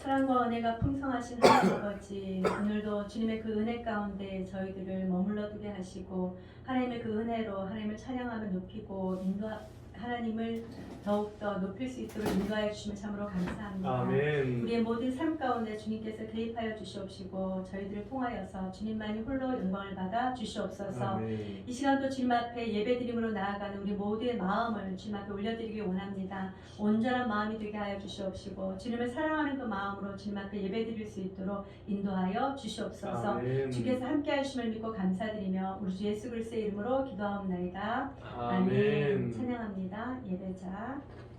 사랑과 은혜가 풍성하신 하나님 아버지, 오늘도 주님의 그 은혜 가운데 저희들을 머물러 두게 하시고 하나님의 그 은혜로 하나님을 찬양하며 높이고 하나님을 더욱더 높일 수 있도록 인도하여 주시면 참으로 감사합니다. 아멘. 우리의 모든 삶 가운데 주님께서 개입하여 주시옵시고 저희들을 통하여서 주님만이 홀로 영광을 받아 주시옵소서. 아멘. 이 시간도 주님 앞에 예배드림으로 나아가는 우리 모두의 마음을 주님 앞에 올려드리기 원합니다. 온전한 마음이 되게 하여 주시옵시고 주님을 사랑하는 그 마음으로 주님 앞에 예배드릴 수 있도록 인도하여 주시옵소서. 아멘. 주께서 함께 하심을 믿고 감사드리며 우리 주 예수 그리스도의 이름으로 기도하옵나이다. 아멘. 찬양합니다. 예배자. 예배하리라.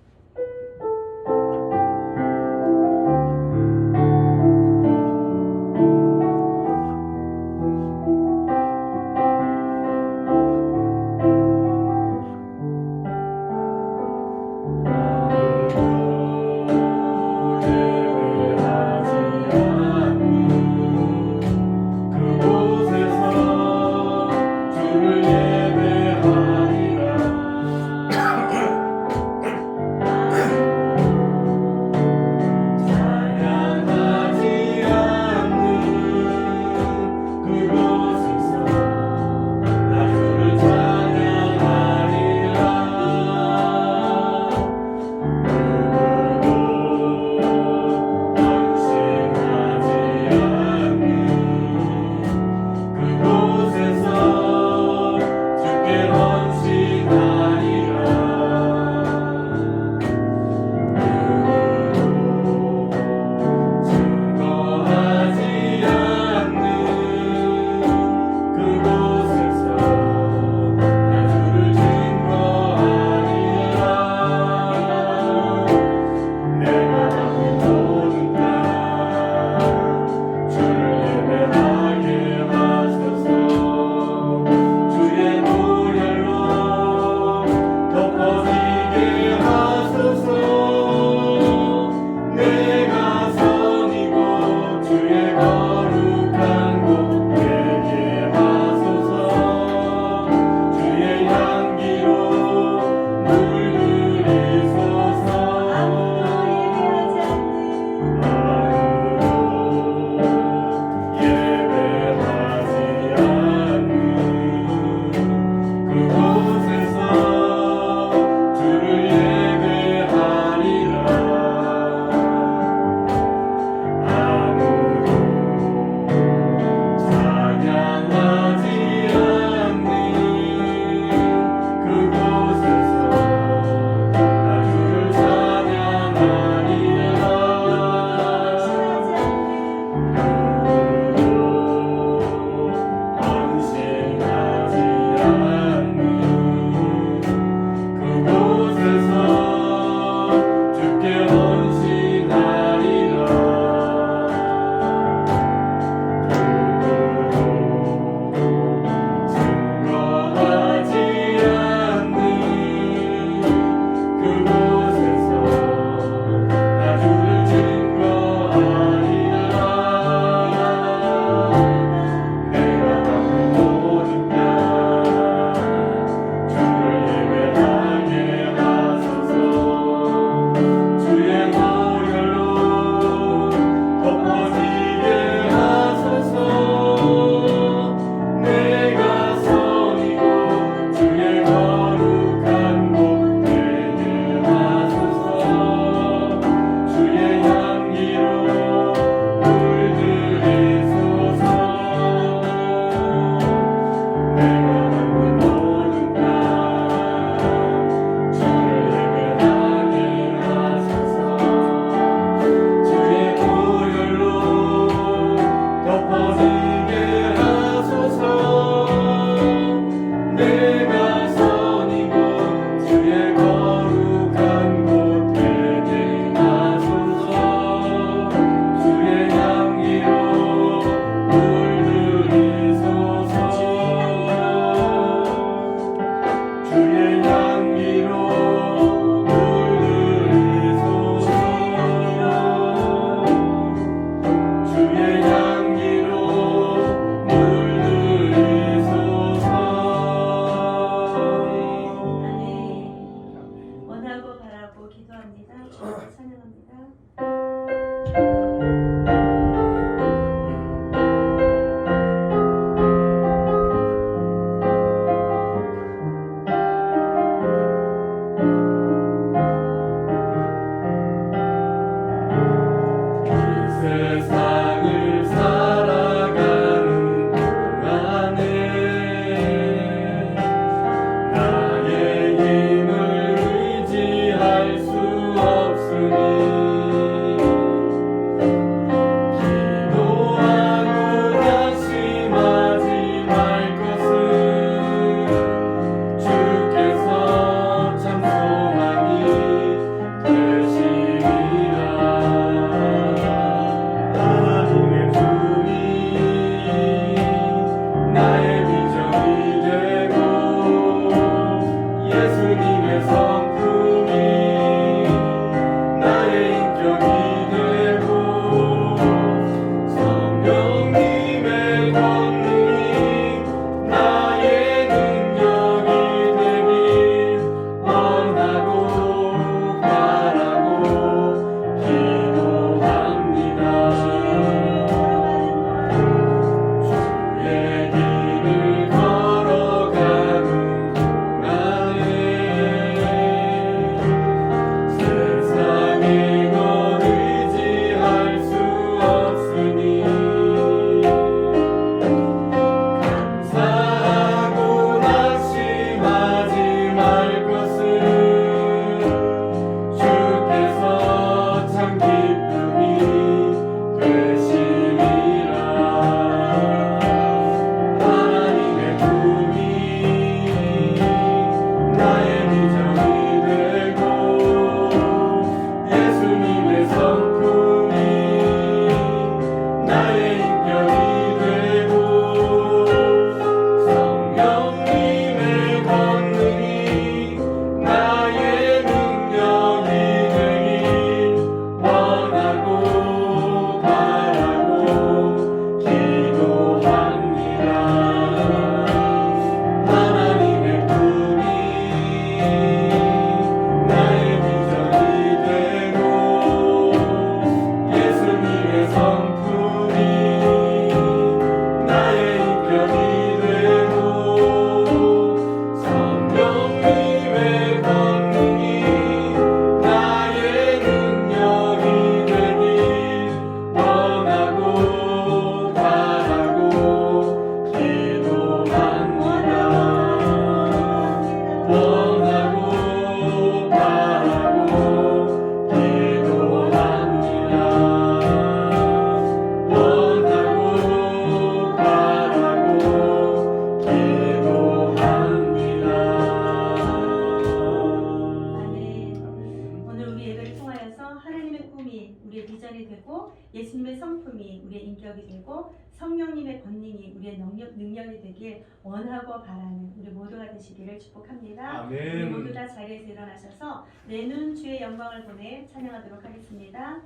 되고 예수님의 성품이 우리의 인격이 되고 성령님의 권능이 우리의 능력이 되길 원하고 바라는 우리 모두가 되시기를 축복합니다. 우리 아멘. 모두 다 자리에서 일어나셔서 내 눈 주의 영광을 보내 찬양하도록 하겠습니다.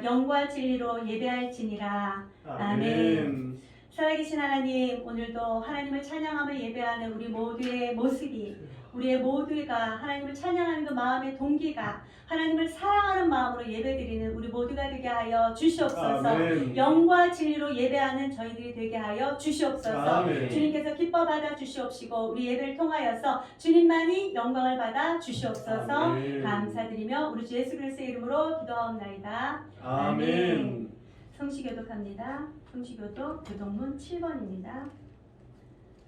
영과 진리로 예배할지니라. 아멘. 살아계신 하나님, 오늘도 하나님을 찬양하며 예배하는 우리 모두의 모습이, 우리의 모두가 하나님을 찬양하는 그 마음의 동기가 하나님을 사랑하는 마음으로 예배드리는 우리 모두가 되게 하여 주시옵소서. 아멘. 영과 진리로 예배하는 저희들이 되게 하여 주시옵소서. 아멘. 주님께서 기뻐 받아 주시옵시고 우리 예배를 통하여서 주님만이 영광을 받아 주시옵소서. 아멘. 감사드리며 우리 주 예수 그리스도의 이름으로 기도하옵나이다. 아멘. 성시교독합니다. 성시교독 교동문 7번입니다.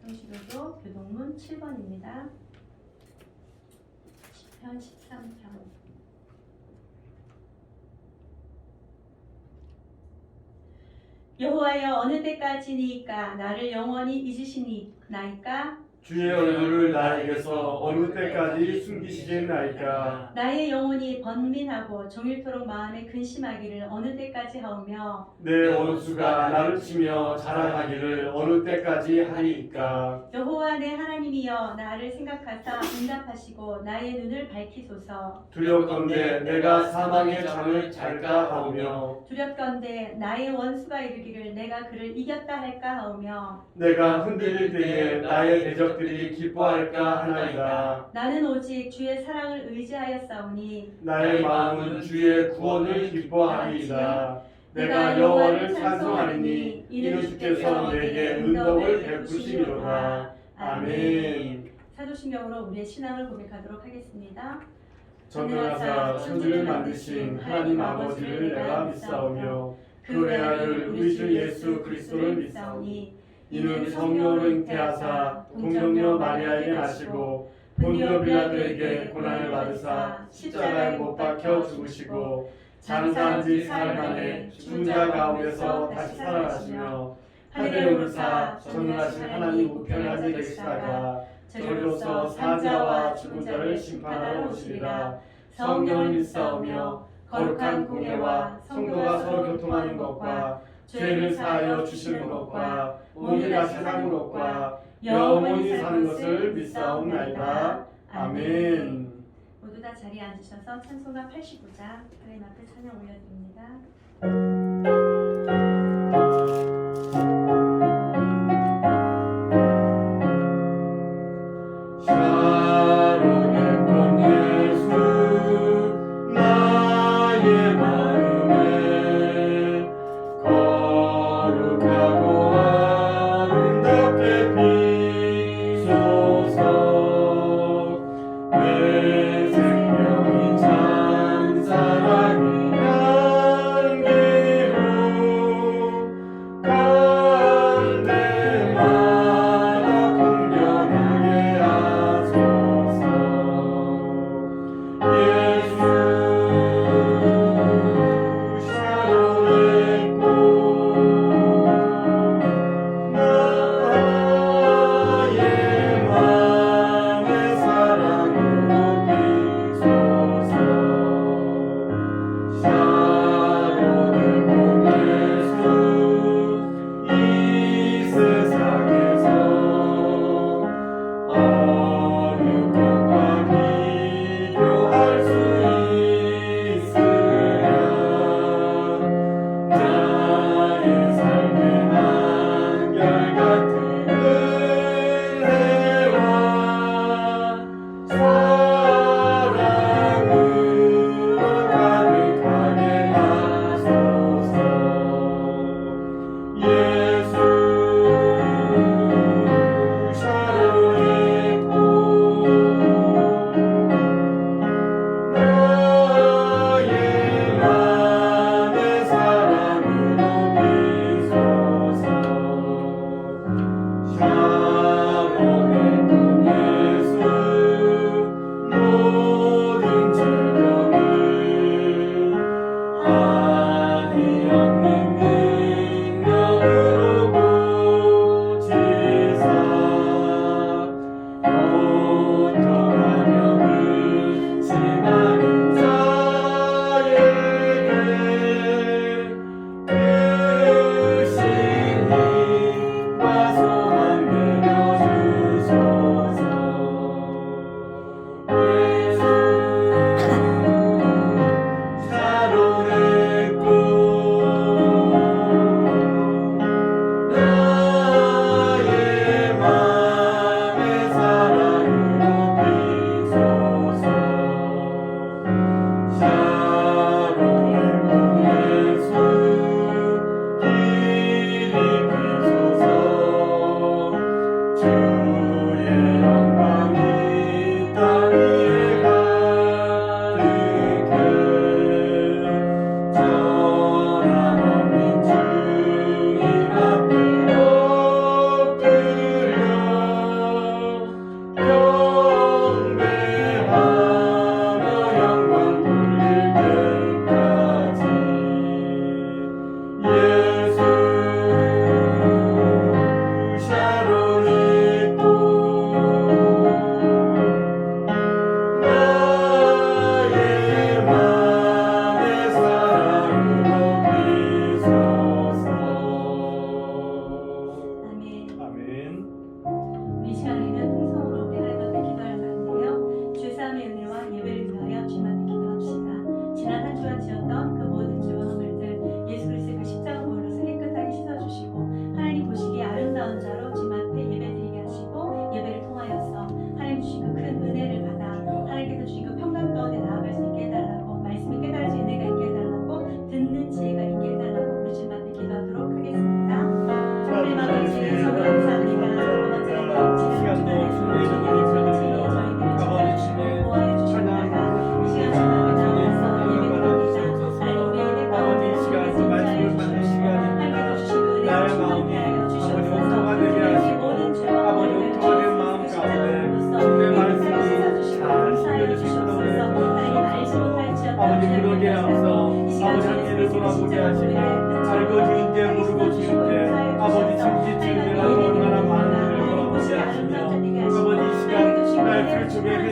성시교독 교동문 7번입니다. 10편 13편. 여호와여 어느 때까지니까 나를 영원히 잊으시니나이까? 주의 얼굴을 나에게서 어느 때까지 숨기시겠나이까? 나의 영혼이 번민하고 종일토록 마음에 근심하기를 어느 때까지 하오며 내 원수가 나를 치며 자랑하기를 어느 때까지 하리이까? 여호와 내 하나님이여 나를 생각하사 응답하시고 나의 눈을 밝히소서. 두렵건대 내가 사망의 잠을 잘까 하오며 두렵건대 나의 원수가 이르기를 내가 그를 이겼다 할까 하오며 내가 흔들릴 때에 나의 대적들이 기뻐할까 하나이다. 나는 오직 주의 사랑을 의지하였사오니 나의 마음은 주의 구원을 기뻐하리이다. 내가 여호와를 찬송하리니 이는 주께서 내게 은덕을 베푸시리로다. 아멘. 사도신경으로 우리의 신앙을 고백하도록 하겠습니다. 전능하사 천지를 만드신 하나님 아버지를 내가 믿사오며 그 외아들 우리 주 예수 그리스도를 믿사오니 이는 성령으로 잉태하사 동정녀 마리아에게 나시고 본디오 빌라도에게 고난을 받으사 십자가에 못 박혀 죽으시고 장사한 지 사흘 만에 죽은 자 가운데서 다시 살아나시며 하늘에 오르사 전능하신 하나님 우편에 앉아 계시다가 저리로서 산자와 죽은 자를 심판하러 오시리라. 성령을 믿사오며 거룩한 공예와 성도가 서로 교통하는 것과 죄를 사하여 주시는 것과 몸이 다시 사는 것과 영원히 사는 것을 믿사옵나이다. 아멘. 모두 다 자리에 앉으셔서 찬송가 89장 하나님 앞에 찬양 올려드립니다. 내 생명이 참 사랑이 안개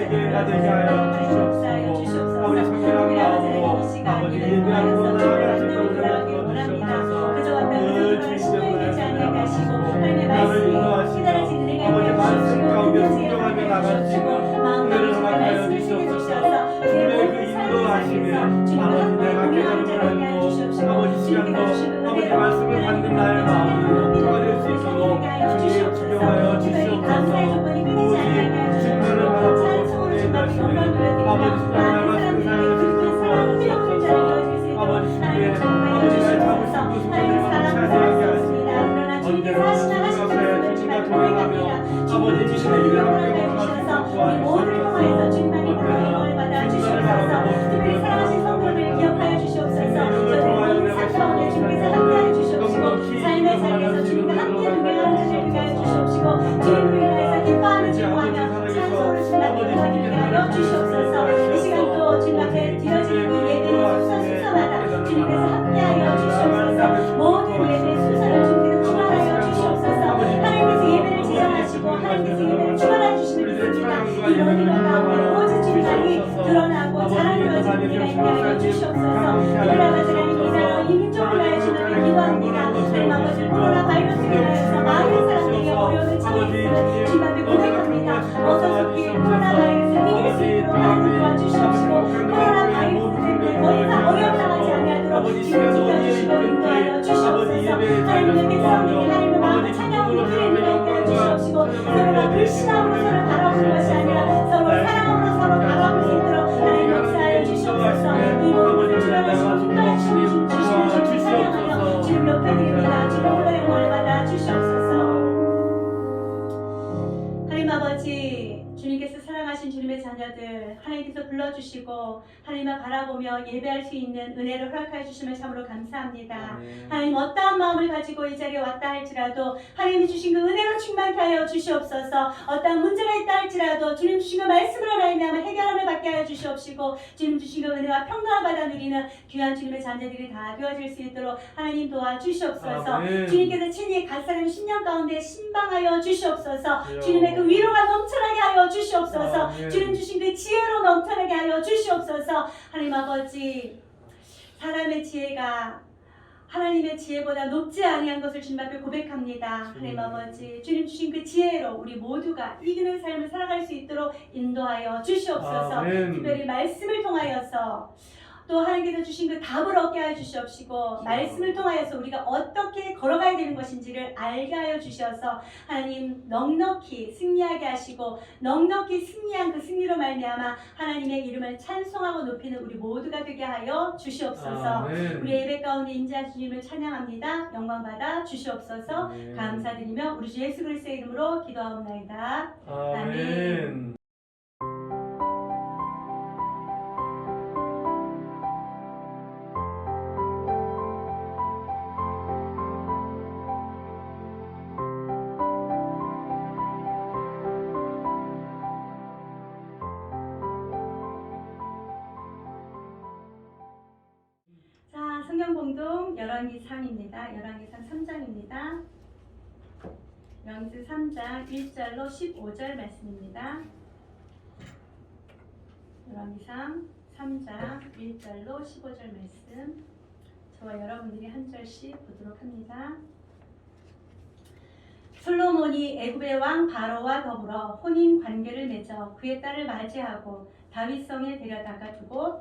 세계가 되게 하여 주시옵소서. 아버지 성결한 마음으로 아버지 예배하고 나아가시고 돌아가기 원합니다. 그저 왔다 그저 돌아가 신뢰이 되지 않게 하시고 하나님의 말씀이 기다려진 은혜가 있게 아버지 말씀 가운데 하시고 순종하며 나갈 수 있는 마음을 은혜를 허락하여 말씀을 주시옵소서. 주셔서 주님의 그 인도하심에 아버지 내가 깨달음을 알고 아버지 시간도 아버지 말씀을 받는 나의 마음을 통화될 수 있도록 주님 주경하여 주시옵소서. 오직 주님을 바라보고 주님의 말씀에 아버지 주님의 말씀 사랑을 주시옵소서. 아버지 주님의 아버지가 잡으신 그 소원을 찬양하게 하시고 언제나 주님 앞에 주님과 동행하며 아버지 주님의 일을 함께 걸어가시고 도와주시옵소서. 주님만을 받아 주시옵소서. 특별히 사랑하신 성도를 기억하여 주시옵소서. 저희는 사랑하는 주님께서 함께하여 주시옵시고 삶의 자리에서 주님과 함께 동행하는 자를 위하여 주시옵시고 주님을 위하여 기뻐하는 즐거워하며 찬송을 주님께 하여 주시옵소서. 이 시간 또 주님 앞에 드려지는 이 예배의 순서마다 주님께서 함께하여 주시옵소서. 모든 예배 순서를 주님께서 주관하여 주시옵소서. 하나님께서 예배를 지정하시고 하나님께서 예배를 주관하여 주시는 것입니다. 이 너희들 가운데 오직 주님만이 드러나고 자랑되어지는 은혜가 있게 하여 주시옵소서. 이라마드라니까 이 민족을 위하여 주님을 기도합니다. 하나님 아버지 코로나 바이러스로 인하여서 많은 사람들에게 어려움을 처해 있음을 주님 앞에 고백합니다. 어서 속히 코로나 바이러스를 이길 수 있도록 하나님 도와주시옵시고 코로나 바이러스 때문에 더 이상 어려움 당하지 아니하도록 주님 지켜주시고 인도하여 주시옵소서. 하나님의 백성들이 하나님의 마음을 찬양으로 하나님을 함께하여 주시옵시고 서로가 불신함으로 서로 바라보는 것이 아니라 서로 사랑으로 서로 바라볼 수 있도록 하나님 역사하여 주시옵소서. 이 모든 주님을 기뻐해 주시는 주님을 찬양하며 주님 높여드립니다. 주님으로 영광을 받아 주시옵소서. 하나님 아버지 주님께서 사랑하신 주님의 자녀들 하나님께서 불러주시고 하나님을 바라보며 예배할 수 있는 은혜를 허락하여 주심을 참으로 감사합니다. 하나님 어떠한 마음을 가지고 이 자리에 왔다 할지라도 하나님이 주신 그 은혜로 충만케 하여 주시옵소서. 어떠한 문제가 있다 할지라도 주님 주신 그 말씀으로 말미암아 해결함을 받게 하여 주시옵시고 주님 주신 그 은혜와 평강을 받아 누리는 귀한 주님의 자녀들이 다 되어질 수 있도록 하나님 도와주시옵소서. 아멘. 주님께서 친히 갓사람 10년 가운데 신방하여 주시옵소서. 주님의 그 위로가 넘쳐나게 하여 주시옵소서. 아멘. 주님 주신 그 지혜로 넘쳐나게 하여 주시옵소서. 하나님 아버지 사람의 지혜가 하나님의 지혜보다 높지 아니한 것을 주님 앞에 고백합니다. 하나님 아버지 주님 주신 그 지혜로 우리 모두가 이기는 삶을 살아갈 수 있도록 인도하여 주시옵소서. 아멘. 특별히 말씀을 통하여서 또 하나님께서 주신 그 답을 얻게 하여 주시옵시고 말씀을 통하여서 우리가 어떻게 걸어가야 되는 것인지를 알게 하여 주셔서 하나님 넉넉히 승리하게 하시고 넉넉히 승리한 그 승리로 말미암아 하나님의 이름을 찬송하고 높이는 우리 모두가 되게 하여 주시옵소서. 아멘. 우리 예배 가운데 인자하신 주님을 찬양합니다. 영광받아 주시옵소서. 아멘. 감사드리며 우리 주 예수 그리스도의 이름으로 기도하옵나이다. 아멘. 자, 성경 봉독 열왕기상입니다. 열왕기상 3장입니다. 열왕기상 3장 1절로 15절 말씀입니다. 열왕기상 3장 1절로 15절 말씀 저와 여러분들이 한 절씩 보도록 합니다. 솔로몬이 애굽의 왕 바로와 더불어 혼인 관계를 맺어 그의 딸을 맞이하고 다윗성에 데려다가 두고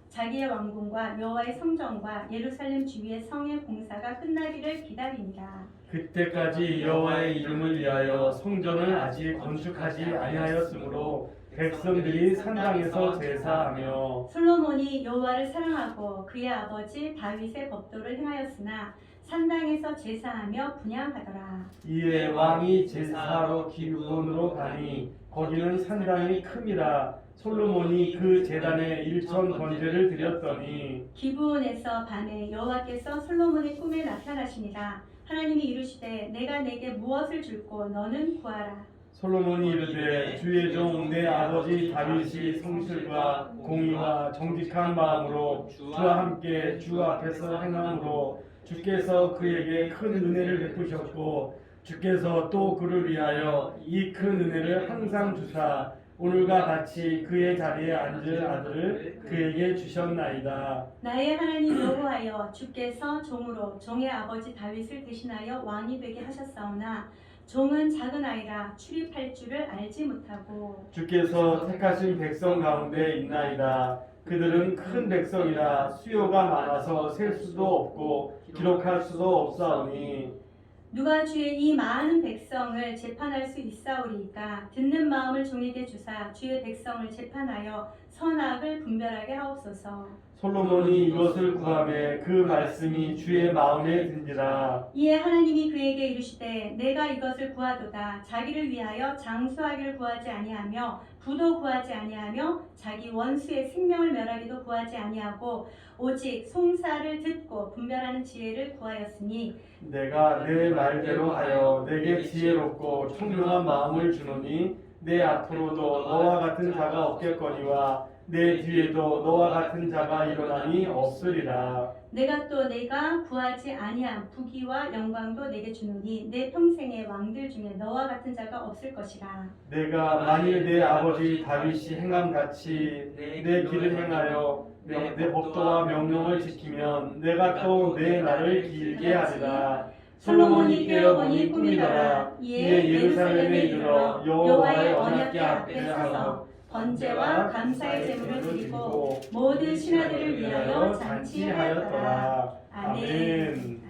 자기의 왕궁과 여호와의 성전과 예루살렘 주위의 성의 공사가 끝나기를 기다립니다. 그때까지 여호와의 이름을 위하여 성전을 아직 건축하지 아니하였으므로 백성들이 산당에서 제사하며 솔로몬이 여호와를 사랑하고 그의 아버지 다윗의 법도를 행하였으나 산당에서 제사하며 분향하더라. 이에 왕이 제사하러 기브온으로 가니 거기는 산당이 큼이라. 솔로몬이 그 제단에 일천 번제를 드렸더니 기브온에서 밤에 여호와께서 솔로몬의 꿈에 나타나시니라. 하나님이 이르시되 내가 내게 무엇을 줄고 너는 구하라. 솔로몬이 이르되 주의 종 내 아버지 다윗이 성실과 공의와 정직한 마음으로 주와 함께 주 앞에서 행함으로 주께서 그에게 큰 은혜를 베푸셨고 주께서 또 그를 위하여 이 큰 은혜를 항상 주사 오늘과 같이 그의 자리에 앉을 아들을 그에게 주셨나이다. 나의 하나님 여호와여, 주께서 종으로 종의 아버지 다윗을 대신하여 왕이 되게 하셨사오나 종은 작은 아이라 출입할 줄을 알지 못하고 주께서 택하신 백성 가운데 있나이다. 그들은 큰 백성이라 수요가 많아서 셀 수도 없고 기록할 수도 없사오니 누가 주의 이 많은 백성을 재판할 수 있사오리이까 듣는 마음을 종에게 주사 주의 백성을 재판하여 선악을 분별하게 하옵소서. 솔로몬이 이것을 구하매 그 말씀이 주의 마음에 든지라. 이에 하나님이 그에게 이르시되 내가 이것을 구하도다. 자기를 위하여 장수하기를 구하지 아니하며 부도 구하지 아니하며 자기 원수의 생명을 멸하기도 구하지 아니하고 오직 송사를 듣고 분별하는 지혜를 구하였으니 내가 내 말대로 하여 내게 지혜롭고 총명한 마음을 주노니 내 앞으로도 너와 같은 자가 없겠거니와 내 뒤에도 너와 같은 자가 일어나니 없으리라. 내가 또 내가 구하지 아니한 부귀와 영광도 내게 주노니 내 평생의 왕들 중에 너와 같은 자가 없을 것이라. 내가 만일 내 아버지 다윗이 행함같이 내 길을 행하여 내 법도와 명령을 지키면 내가 또 내 날을 길게 하리라. 솔로몬이 깨어보니 꿈이더라. 이에 예루살렘에 이르러 여호와의 언약궤 앞에 서서 번제와 감사의 제물을 드리고 모든 신하들을 위하여 잔치하였더라. 아멘.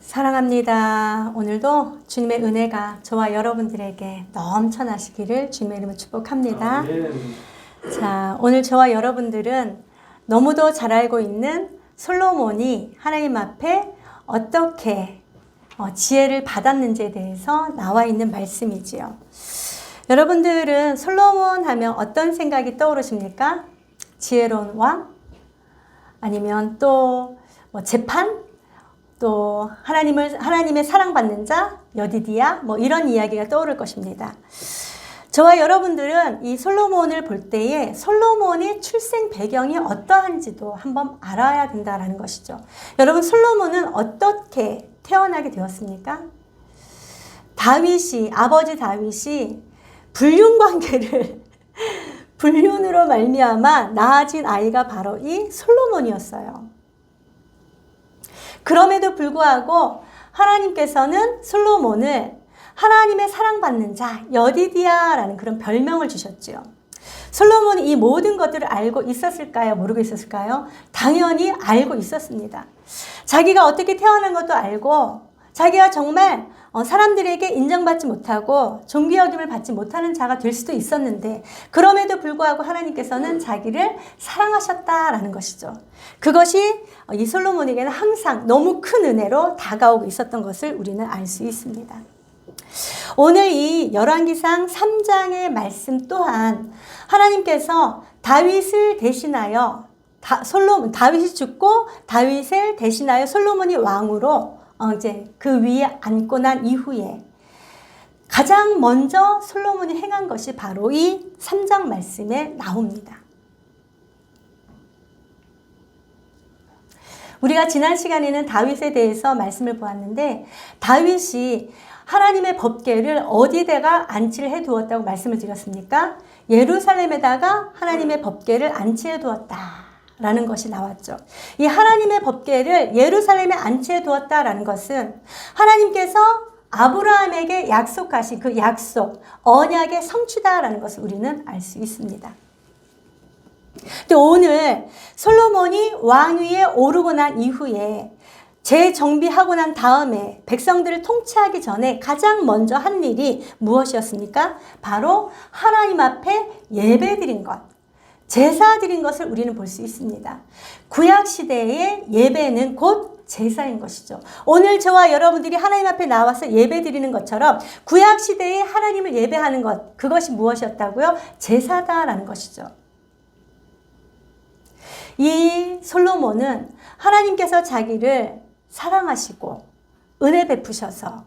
사랑합니다. 오늘도 주님의 은혜가 저와 여러분들에게 넘쳐나시기를 주님의 이름으로 축복합니다. 아멘. 자, 오늘 저와 여러분들은 너무도 잘 알고 있는 솔로몬이 하나님 앞에 어떻게 지혜를 받았는지에 대해서 나와 있는 말씀이지요. 여러분들은 솔로몬 하면 어떤 생각이 떠오르십니까? 지혜로운 왕? 아니면 또 재판? 또 하나님의 사랑받는 자? 여디디야? 이런 이야기가 떠오를 것입니다. 저와 여러분들은 이 솔로몬을 볼 때에 솔로몬의 출생 배경이 어떠한지도 한번 알아야 된다는 것이죠. 여러분, 솔로몬은 어떻게 태어나게 되었습니까? 아버지 다윗이 불륜으로 말미암아 낳아진 아이가 바로 이 솔로몬이었어요. 그럼에도 불구하고 하나님께서는 솔로몬을 하나님의 사랑받는 자, 여디디야라는 그런 별명을 주셨지요. 솔로몬이 이 모든 것들을 알고 있었을까요? 모르고 있었을까요? 당연히 알고 있었습니다. 자기가 어떻게 태어난 것도 알고 자기가 정말 사람들에게 인정받지 못하고 존귀 여김을 받지 못하는 자가 될 수도 있었는데 그럼에도 불구하고 하나님께서는 자기를 사랑하셨다라는 것이죠. 그것이 이 솔로몬에게는 항상 너무 큰 은혜로 다가오고 있었던 것을 우리는 알 수 있습니다. 오늘 이 열왕기상 3장의 말씀 또한 하나님께서 다윗을 대신하여 다윗이 죽고 다윗을 대신하여 솔로몬이 왕으로 이제 그 위에 앉고 난 이후에 가장 먼저 솔로몬이 행한 것이 바로 이 3장 말씀에 나옵니다. 우리가 지난 시간에는 다윗에 대해서 말씀을 보았는데 다윗이 하나님의 법궤를 어디다가 안치를 해두었다고 말씀을 드렸습니까? 예루살렘에다가 하나님의 법궤를 안치해 두었다라는 것이 나왔죠. 이 하나님의 법궤를 예루살렘에 안치해 두었다라는 것은 하나님께서 아브라함에게 약속하신 그 약속, 언약의 성취다라는 것을 우리는 알 수 있습니다. 근데 오늘 솔로몬이 왕위에 오르고 난 이후에 재정비하고 난 다음에 백성들을 통치하기 전에 가장 먼저 한 일이 무엇이었습니까? 바로 하나님 앞에 예배 드린 것, 제사 드린 것을 우리는 볼 수 있습니다. 구약시대의 예배는 곧 제사인 것이죠. 오늘 저와 여러분들이 하나님 앞에 나와서 예배 드리는 것처럼 구약시대에 하나님을 예배하는 것, 그것이 무엇이었다고요? 제사다라는 것이죠. 이 솔로몬은 하나님께서 자기를 사랑하시고 은혜 베푸셔서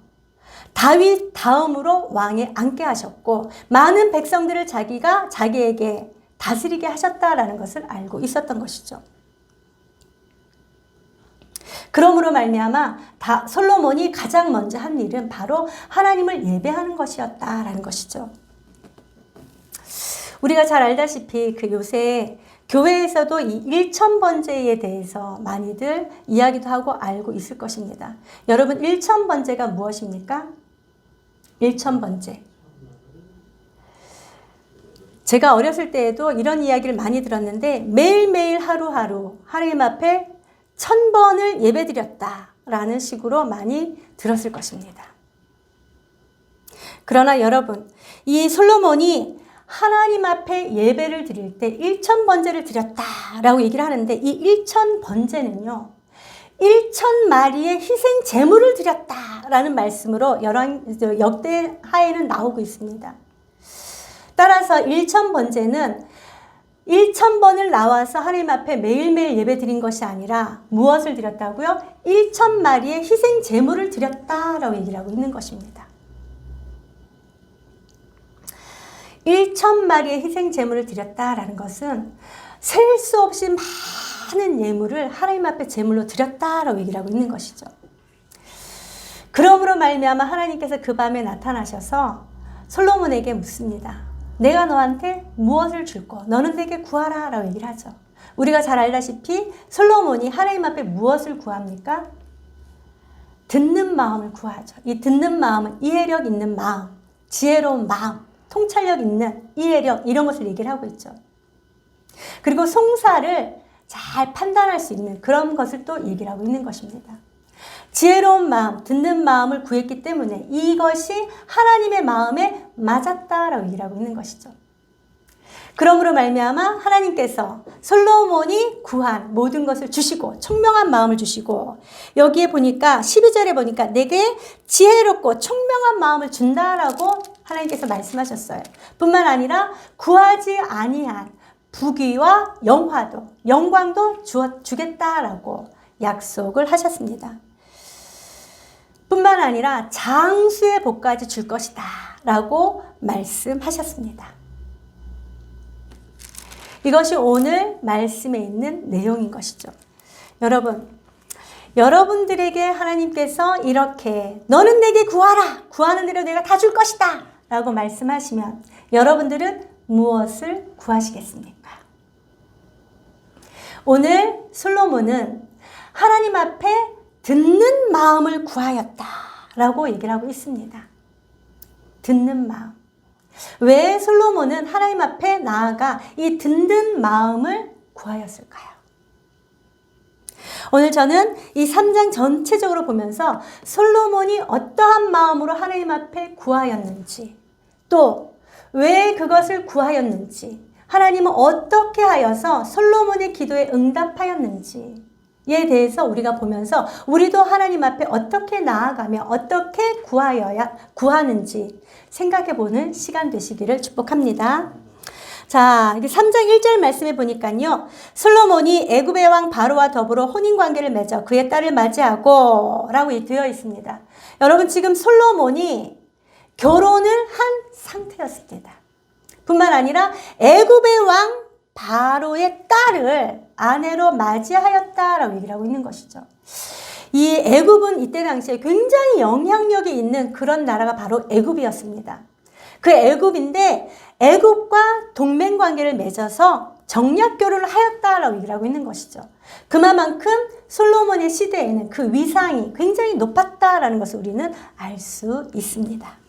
다윗 다음으로 왕에 앉게 하셨고 많은 백성들을 자기에게 다스리게 하셨다라는 것을 알고 있었던 것이죠. 그러므로 말미암아 솔로몬이 가장 먼저 한 일은 바로 하나님을 예배하는 것이었다라는 것이죠. 우리가 잘 알다시피 그 요새 교회에서도 이 1000번제에 대해서 많이들 이야기도 하고 알고 있을 것입니다. 여러분 1000번제가 무엇입니까? 1000번제. 제가 어렸을 때에도 이런 이야기를 많이 들었는데 매일매일 하루하루 하나님 앞에 1000번을 예배드렸다라는 식으로 많이 들었을 것입니다. 그러나 여러분, 이 솔로몬이 하나님 앞에 예배를 드릴 때 1000번제를 드렸다라고 얘기를 하는데 이 1000번제는요. 1000마리의 희생 제물을 드렸다라는 말씀으로 역대하에는 나오고 있습니다. 따라서 1000번제는 1000번을 나와서 하나님 앞에 매일매일 예배 드린 것이 아니라 무엇을 드렸다고요? 1000마리의 희생 제물을 드렸다라고 얘기를 하고 있는 것입니다. 1000마리의 희생 제물을 드렸다라는 것은 셀 수 없이 많은 예물을 하나님 앞에 제물로 드렸다라고 얘기를 하고 있는 것이죠. 그러므로 말미암아 하나님께서 그 밤에 나타나셔서 솔로몬에게 묻습니다. 내가 너한테 무엇을 줄 거? 너는 내게 구하라 라고 얘기를 하죠. 우리가 잘 알다시피 솔로몬이 하나님 앞에 무엇을 구합니까? 듣는 마음을 구하죠. 이 듣는 마음은 이해력 있는 마음, 지혜로운 마음, 통찰력 있는 이해력 이런 것을 얘기를 하고 있죠. 그리고 송사를 잘 판단할 수 있는 그런 것을 또 얘기를 하고 있는 것입니다. 지혜로운 마음, 듣는 마음을 구했기 때문에 이것이 하나님의 마음에 맞았다라고 얘기를 하고 있는 것이죠. 그러므로 말미암아 하나님께서 솔로몬이 구한 모든 것을 주시고 총명한 마음을 주시고 여기에 보니까 12절에 보니까 내게 지혜롭고 총명한 마음을 준다라고 하나님께서 말씀하셨어요. 뿐만 아니라 구하지 아니한 부귀와 영광도 주겠다라고 약속을 하셨습니다. 뿐만 아니라 장수의 복까지 줄 것이다 라고 말씀하셨습니다. 이것이 오늘 말씀에 있는 내용인 것이죠. 여러분들에게 하나님께서 이렇게 너는 내게 구하라, 구하는 대로 내가 다 줄 것이다 라고 말씀하시면 여러분들은 무엇을 구하시겠습니까? 오늘 솔로몬은 하나님 앞에 듣는 마음을 구하였다라고 얘기를 하고 있습니다. 듣는 마음. 왜 솔로몬은 하나님 앞에 나아가 이 듣는 마음을 구하였을까요? 오늘 저는 이 3장 전체적으로 보면서 솔로몬이 어떠한 마음으로 하나님 앞에 구하였는지, 또 왜 그것을 구하였는지, 하나님은 어떻게 하여서 솔로몬의 기도에 응답하였는지에 대해서 우리가 보면서 우리도 하나님 앞에 어떻게 나아가며 어떻게 구하는지 생각해보는 시간 되시기를 축복합니다. 자, 이게 3장 1절 말씀에 보니까요. 솔로몬이 애굽의 왕 바로와 더불어 혼인관계를 맺어 그의 딸을 맞이하고 라고 되어 있습니다. 여러분 지금 솔로몬이 결혼을 한 상태였습니다. 뿐만 아니라 애굽의 왕 바로의 딸을 아내로 맞이하였다라고 얘기를 하고 있는 것이죠. 이 애굽은 이때 당시에 굉장히 영향력이 있는 그런 나라가 바로 애굽이었습니다. 그 애굽인데 애굽과 동맹 관계를 맺어서 정략 결혼을 하였다라고 얘기를 하고 있는 것이죠. 그만큼 솔로몬의 시대에는 그 위상이 굉장히 높았다라는 것을 우리는 알 수 있습니다.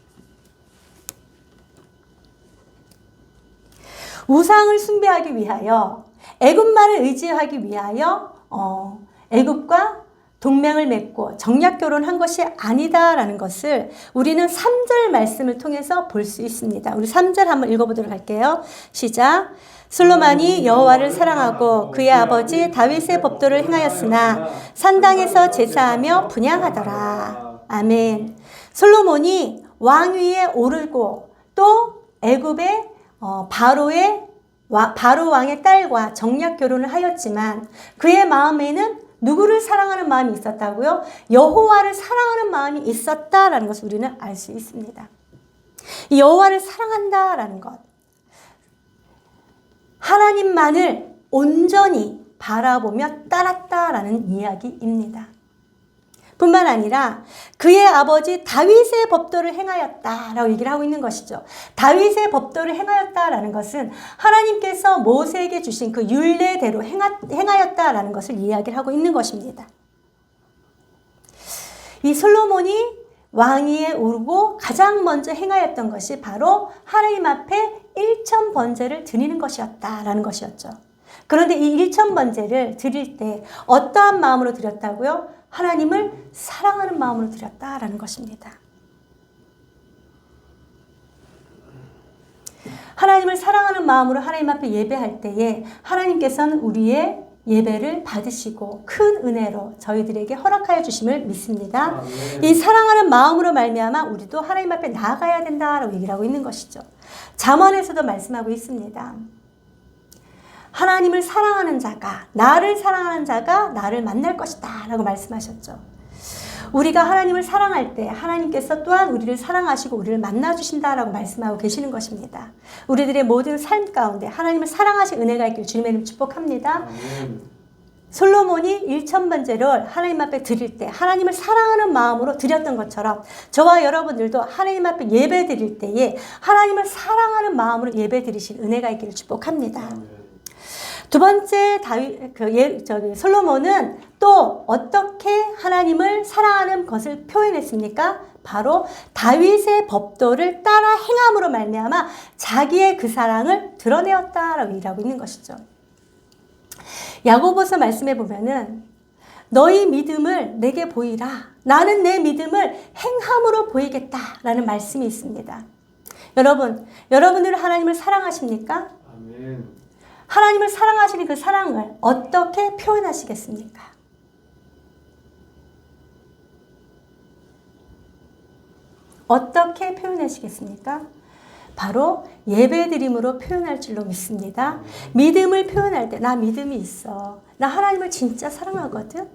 우상을 숭배하기 위하여 애굽만을 의지하기 위하여 애굽과 동맹을 맺고 정략 결혼한 것이 아니다라는 것을 우리는 3절 말씀을 통해서 볼 수 있습니다. 우리 3절 한번 읽어보도록 할게요. 시작. 솔로몬이 여호와를 사랑하고 그의 아버지 다윗의 법도를 행하였으나 산당에서 제사하며 분향하더라. 아멘. 솔로몬이 왕위에 오르고 또 애굽의 바로 왕의 딸과 정략 결혼을 하였지만 그의 마음에는 누구를 사랑하는 마음이 있었다고요? 여호와를 사랑하는 마음이 있었다라는 것을 우리는 알 수 있습니다. 이 여호와를 사랑한다라는 것, 하나님만을 온전히 바라보며 따랐다라는 이야기입니다. 뿐만 아니라 그의 아버지 다윗의 법도를 행하였다라고 얘기를 하고 있는 것이죠. 다윗의 법도를 행하였다라는 것은 하나님께서 모세에게 주신 그 율례대로 행하였다라는 것을 이야기를 하고 있는 것입니다. 이 솔로몬이 왕위에 오르고 가장 먼저 행하였던 것이 바로 하나님 앞에 1,000번제를 드리는 것이었다라는 것이었죠. 그런데 이 1,000번제를 드릴 때 어떠한 마음으로 드렸다고요? 하나님을 사랑하는 마음으로 드렸다라는 것입니다. 하나님을 사랑하는 마음으로 하나님 앞에 예배할 때에 하나님께서는 우리의 예배를 받으시고 큰 은혜로 저희들에게 허락하여 주심을 믿습니다. 이 사랑하는 마음으로 말미암아 우리도 하나님 앞에 나아가야 된다라고 얘기를 하고 있는 것이죠. 잠언에서도 말씀하고 있습니다. 하나님을 사랑하는 자가, 나를 사랑하는 자가 나를 만날 것이다 라고 말씀하셨죠. 우리가 하나님을 사랑할 때 하나님께서 또한 우리를 사랑하시고 우리를 만나주신다라고 말씀하고 계시는 것입니다. 우리들의 모든 삶 가운데 하나님을 사랑하신 은혜가 있기를 주님의 이름 축복합니다. 솔로몬이 1,000번제를 하나님 앞에 드릴 때 하나님을 사랑하는 마음으로 드렸던 것처럼 저와 여러분들도 하나님 앞에 예배 드릴 때에 하나님을 사랑하는 마음으로 예배 드리신 은혜가 있기를 축복합니다. 두 번째 솔로몬은 또 어떻게 하나님을 사랑하는 것을 표현했습니까? 바로 다윗의 법도를 따라 행함으로 말미암아 자기의 그 사랑을 드러내었다라고 얘기하고 있는 것이죠. 야고보서 말씀해 보면은 너희 믿음을 내게 보이라. 나는 내 믿음을 행함으로 보이겠다라는 말씀이 있습니다. 여러분들은 하나님을 사랑하십니까? 아멘. 하나님을 사랑하시는 그 사랑을 어떻게 표현하시겠습니까? 어떻게 표현하시겠습니까? 바로 예배드림으로 표현할 줄로 믿습니다. 믿음을 표현할 때 나 믿음이 있어. 나 하나님을 진짜 사랑하거든.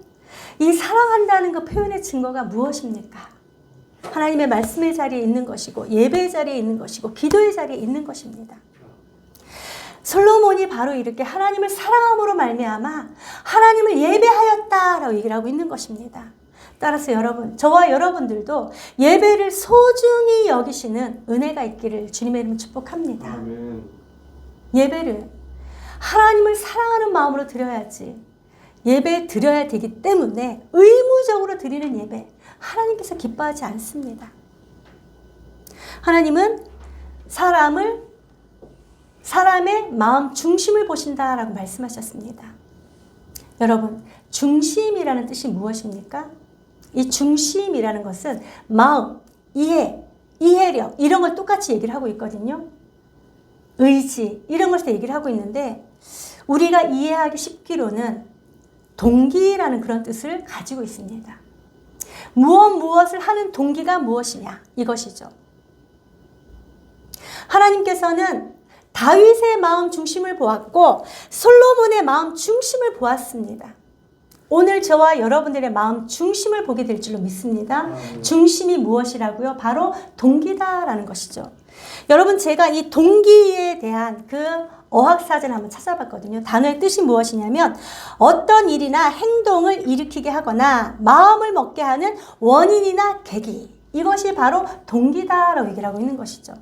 이 사랑한다는 그 표현의 증거가 무엇입니까? 하나님의 말씀의 자리에 있는 것이고 예배의 자리에 있는 것이고 기도의 자리에 있는 것입니다. 솔로몬이 바로 이렇게 하나님을 사랑함으로 말미암아 하나님을 예배하였다라고 얘기를 하고 있는 것입니다. 따라서 저와 여러분들도 예배를 소중히 여기시는 은혜가 있기를 주님의 이름으로 축복합니다. 아멘. 예배를 하나님을 사랑하는 마음으로 드려야지. 예배 드려야 되기 때문에 의무적으로 드리는 예배 하나님께서 기뻐하지 않습니다. 하나님은 사람의 마음 중심을 보신다라고 말씀하셨습니다. 여러분, 중심이라는 뜻이 무엇입니까? 이 중심이라는 것은 마음, 이해력 이런 걸 똑같이 얘기를 하고 있거든요. 의지 이런 것을 얘기를 하고 있는데 우리가 이해하기 쉽기로는 동기라는 그런 뜻을 가지고 있습니다. 무엇을 하는 동기가 무엇이냐 이것이죠. 하나님께서는 다윗의 마음 중심을 보았고 솔로몬의 마음 중심을 보았습니다. 오늘 저와 여러분들의 마음 중심을 보게 될 줄로 믿습니다. 중심이 무엇이라고요? 바로 동기다라는 것이죠. 여러분 제가 이 동기에 대한 그 어학사전을 한번 찾아봤거든요. 단어의 뜻이 무엇이냐면 어떤 일이나 행동을 일으키게 하거나 마음을 먹게 하는 원인이나 계기 이것이 바로 동기다라고 얘기를 하고 있는 것이죠.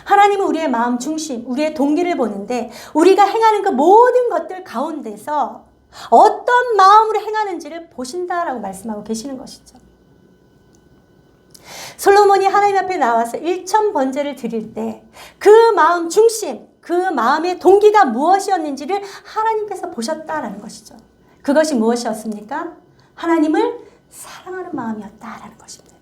하나님은 우리의 마음 중심, 우리의 동기를 보는데 우리가 행하는 그 모든 것들 가운데서 어떤 마음으로 행하는지를 보신다라고 말씀하고 계시는 것이죠. 솔로몬이 하나님 앞에 나와서 1,000번제를 드릴 때 그 마음 중심, 그 마음의 동기가 무엇이었는지를 하나님께서 보셨다라는 것이죠. 그것이 무엇이었습니까? 하나님을 사랑하는 마음이었다라는 것입니다.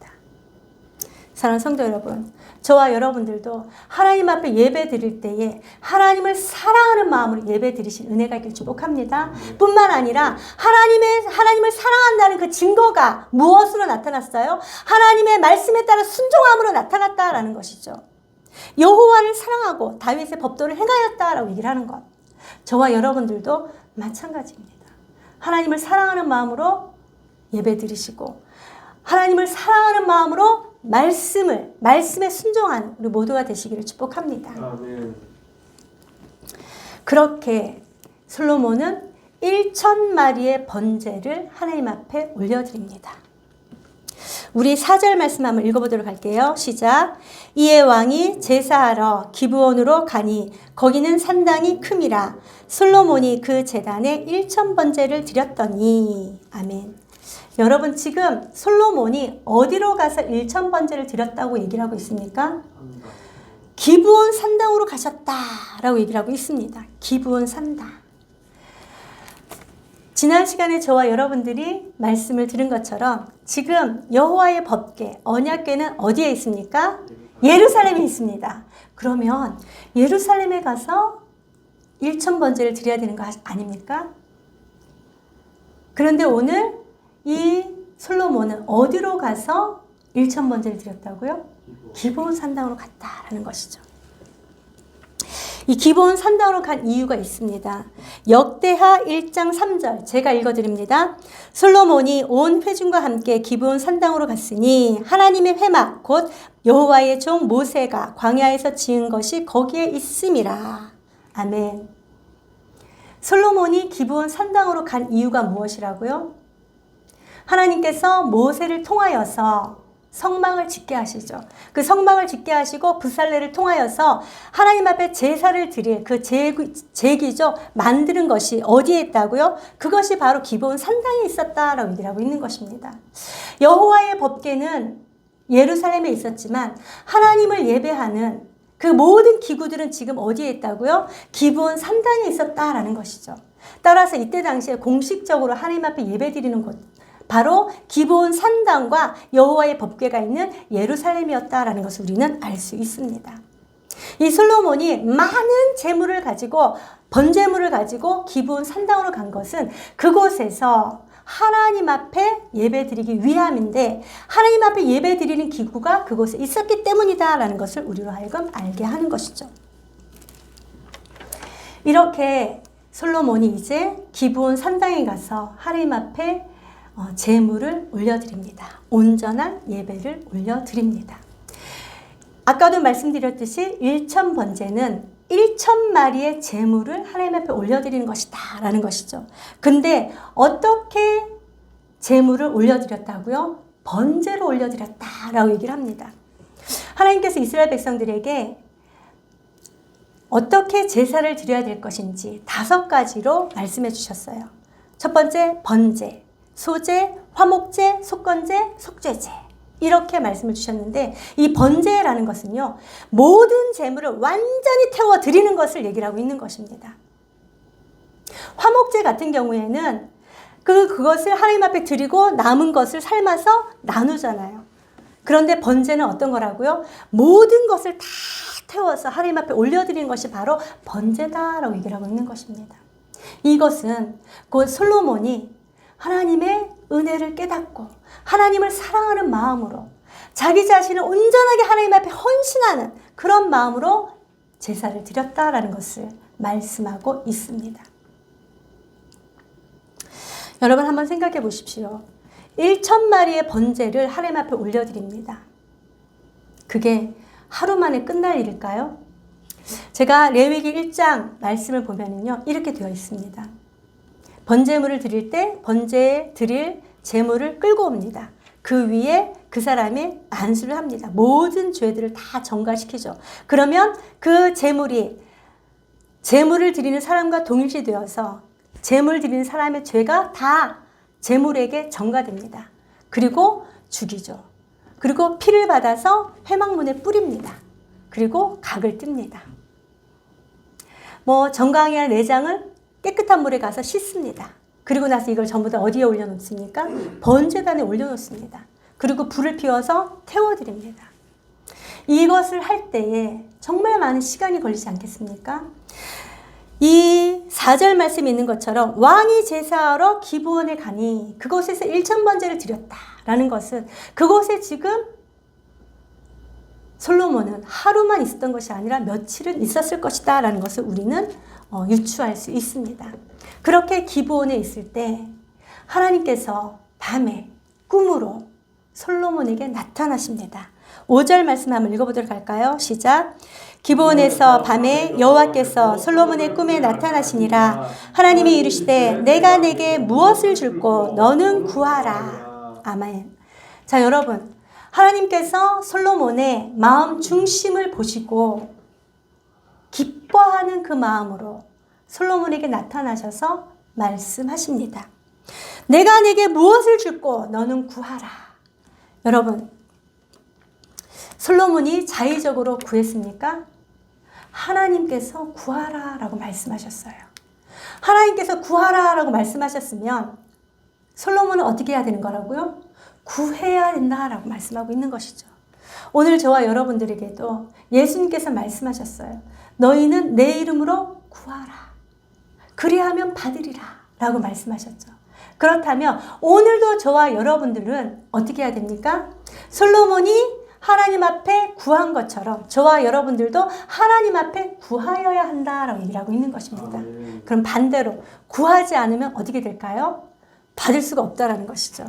사랑하는 성도 여러분, 저와 여러분들도 하나님 앞에 예배 드릴 때에 하나님을 사랑하는 마음으로 예배 드리신 은혜가 있길 축복합니다. 뿐만 아니라 하나님을 사랑한다는 그 증거가 무엇으로 나타났어요? 하나님의 말씀에 따라 순종함으로 나타났다라는 것이죠. 여호와를 사랑하고 다윗의 법도를 행하였다라고 얘기를 하는 것. 저와 여러분들도 마찬가지입니다. 하나님을 사랑하는 마음으로 예배 드리시고 하나님을 사랑하는 마음으로 말씀에 순종한 우리 모두가 되시기를 축복합니다. 아멘. 그렇게 솔로몬은 1,000마리의 번제를 하나님 앞에 올려드립니다. 우리 4절 말씀 한번 읽어보도록 할게요. 시작. 이에 왕이 제사하러 기브온으로 가니 거기는 산당이 큼이라. 솔로몬이 그 제단에 1,000번제를 드렸더니. 아멘. 여러분, 지금 솔로몬이 어디로 가서 1,000번제를 드렸다고 얘기를 하고 있습니까? 기브온 산당으로 가셨다라고 얘기를 하고 있습니다. 기브온 산당. 지난 시간에 저와 여러분들이 말씀을 들은 것처럼 지금 여호와의 법궤, 언약궤는 어디에 있습니까? 예루살렘에 있습니다. 그러면 예루살렘에 가서 1,000번제를 드려야 되는 거 아닙니까? 그런데 오늘 이 솔로몬은 어디로 가서 1,000번제를 드렸다고요? 기브온 산당으로 갔다라는 것이죠. 이 기브온 산당으로 간 이유가 있습니다. 역대하 1장 3절 제가 읽어드립니다. 솔로몬이 온 회중과 함께 기브온 산당으로 갔으니 하나님의 회막 곧 여호와의 종 모세가 광야에서 지은 것이 거기에 있음이라. 아멘. 솔로몬이 기브온 산당으로 간 이유가 무엇이라고요? 하나님께서 모세를 통하여서 성막을 짓게 하시죠. 그 성막을 짓게 하시고 붓살레를 통하여서 하나님 앞에 제사를 드릴 그 제기죠. 만드는 것이 어디에 있다고요? 그것이 바로 기브온 산당에 있었다라고 얘기를 하고 있는 것입니다. 여호와의 법궤는 예루살렘에 있었지만 하나님을 예배하는 그 모든 기구들은 지금 어디에 있다고요? 기브온 산당에 있었다라는 것이죠. 따라서 이때 당시에 공식적으로 하나님 앞에 예배드리는 곳 바로 기브온 산당과 여호와의 법궤가 있는 예루살렘이었다라는 것을 우리는 알 수 있습니다. 이 솔로몬이 많은 재물을 가지고 번제물을 가지고 기브온 산당으로 간 것은 그곳에서 하나님 앞에 예배드리기 위함인데 하나님 앞에 예배드리는 기구가 그곳에 있었기 때문이다라는 것을 우리로 하여금 알게 하는 것이죠. 이렇게 솔로몬이 이제 기브온 산당에 가서 하나님 앞에 제물을 올려드립니다. 온전한 예배를 올려드립니다. 아까도 말씀드렸듯이 1,000번제는 1,000마리의 제물을 하나님 앞에 올려드리는 것이다 라는 것이죠. 근데 어떻게 제물을 올려드렸다고요? 번제로 올려드렸다 라고 얘기를 합니다. 하나님께서 이스라엘 백성들에게 어떻게 제사를 드려야 될 것인지 5가지로 말씀해 주셨어요. 첫 번째, 번제, 소제, 화목제, 속건제, 속죄제 이렇게 말씀을 주셨는데 이 번제라는 것은요 모든 제물을 완전히 태워 드리는 것을 얘기를 하고 있는 것입니다. 화목제 같은 경우에는 그것을 하나님 앞에 드리고 남은 것을 삶아서 나누잖아요. 그런데 번제는 어떤 거라고요? 모든 것을 다 태워서 하나님 앞에 올려드리는 것이 바로 번제다라고 얘기를 하고 있는 것입니다. 이것은 곧 솔로몬이 하나님의 은혜를 깨닫고 하나님을 사랑하는 마음으로 자기 자신을 온전하게 하나님 앞에 헌신하는 그런 마음으로 제사를 드렸다라는 것을 말씀하고 있습니다. 여러분 한번 생각해 보십시오. 1,000마리의 번제를 하나님 앞에 올려드립니다. 그게 하루 만에 끝날 일일까요? 제가 레위기 1장 말씀을 보면은요 이렇게 되어 있습니다. 번제물을 드릴 때 번제에 드릴 제물을 끌고 옵니다. 그 위에 그 사람이 안수를 합니다. 모든 죄들을 다 전가시키죠. 그러면 그 제물이 제물을 드리는 사람과 동일시되어서 제물 드리는 사람의 죄가 다 제물에게 전가됩니다. 그리고 죽이죠. 그리고 피를 받아서 회막문에 뿌립니다. 그리고 각을 띱니다. 정강이나 내장을 깨끗한 물에 가서 씻습니다. 그리고 나서 이걸 전부 다 어디에 올려놓습니까? 번제단에 올려놓습니다. 그리고 불을 피워서 태워드립니다. 이것을 할 때에 정말 많은 시간이 걸리지 않겠습니까? 이 4절 말씀에 있는 것처럼 왕이 제사하러 기브온에 가니 그곳에서 1,000번제를 드렸다라는 것은 그곳에 지금 솔로몬은 하루만 있었던 것이 아니라 며칠은 있었을 것이다 라는 것을 우리는 유추할 수 있습니다. 그렇게 기브온에 있을 때 하나님께서 밤에 꿈으로 솔로몬에게 나타나십니다. 5절 말씀 한번 읽어보도록 할까요? 시작. 기브온에서 밤에 여호와께서 솔로몬의 꿈에 나타나시니라. 하나님이 이르시되 내가 내게 무엇을 줄꼬 너는 구하라. 아멘. 자, 여러분, 하나님께서 솔로몬의 마음 중심을 보시고 기뻐하는 그 마음으로 솔로몬에게 나타나셔서 말씀하십니다. 내가 내게 무엇을 줄꼬 너는 구하라. 여러분, 솔로몬이 자의적으로 구했습니까? 하나님께서 구하라 라고 말씀하셨어요. 하나님께서 구하라 라고 말씀하셨으면 솔로몬은 어떻게 해야 되는 거라고요? 구해야 된다라고 말씀하고 있는 것이죠. 오늘 저와 여러분들에게도 예수님께서 말씀하셨어요. 너희는 내 이름으로 구하라. 그리하면 받으리라 라고 말씀하셨죠. 그렇다면 오늘도 저와 여러분들은 어떻게 해야 됩니까? 솔로몬이 하나님 앞에 구한 것처럼 저와 여러분들도 하나님 앞에 구하여야 한다라고 얘기를 하고 있는 것입니다. 그럼 반대로 구하지 않으면 어떻게 될까요? 받을 수가 없다라는 것이죠.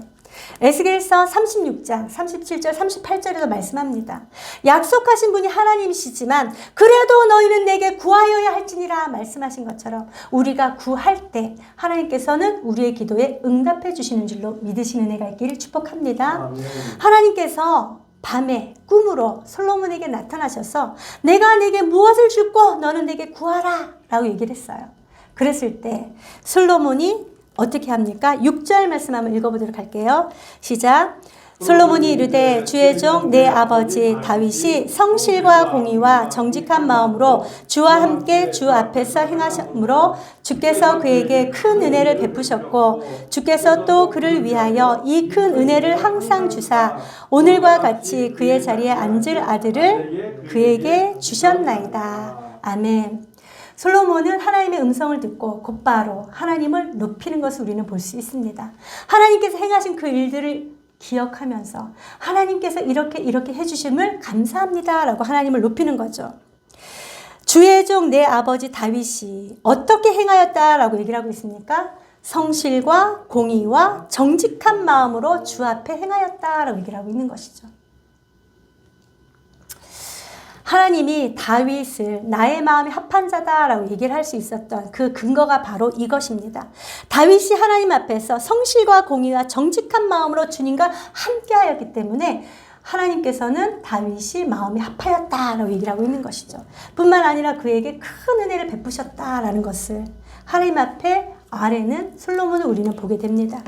에스겔서 36장 37절 38절에도 말씀합니다. 약속하신 분이 하나님이시지만 그래도 너희는 내게 구하여야 할지니라 말씀하신 것처럼 우리가 구할 때 하나님께서는 우리의 기도에 응답해 주시는 줄로 믿으시는 은혜가 있기를 축복합니다. 하나님께서 밤에 꿈으로 솔로몬에게 나타나셔서 내가 내게 무엇을 줄꼬 너는 내게 구하라 라고 얘기를 했어요. 그랬을 때 솔로몬이 어떻게 합니까? 6절 말씀 한번 읽어보도록 할게요. 시작. 솔로몬이 이르되 주의 종 내 아버지 다윗이 성실과 공의와 정직한 마음으로 주와 함께 주 앞에서 행하셨으므로 주께서 그에게 큰 은혜를 베푸셨고 주께서 또 그를 위하여 이 큰 은혜를 항상 주사 오늘과 같이 그의 자리에 앉을 아들을 그에게 주셨나이다. 아멘. 솔로몬은 하나님의 음성을 듣고 곧바로 하나님을 높이는 것을 우리는 볼 수 있습니다. 하나님께서 행하신 그 일들을 기억하면서 하나님께서 이렇게 해주심을 감사합니다 라고 하나님을 높이는 거죠. 주의 종 내 아버지 다윗이 어떻게 행하였다 라고 얘기를 하고 있습니까? 성실과 공의와 정직한 마음으로 주 앞에 행하였다 라고 얘기를 하고 있는 것이죠. 하나님이 다윗을 나의 마음이 합한 자다라고 얘기를 할 수 있었던 그 근거가 바로 이것입니다. 다윗이 하나님 앞에서 성실과 공의와 정직한 마음으로 주님과 함께 하였기 때문에 하나님께서는 다윗이 마음이 합하였다라고 얘기를 하고 있는 것이죠. 뿐만 아니라 그에게 큰 은혜를 베푸셨다라는 것을 하나님 앞에 아래는 솔로몬을 우리는 보게 됩니다.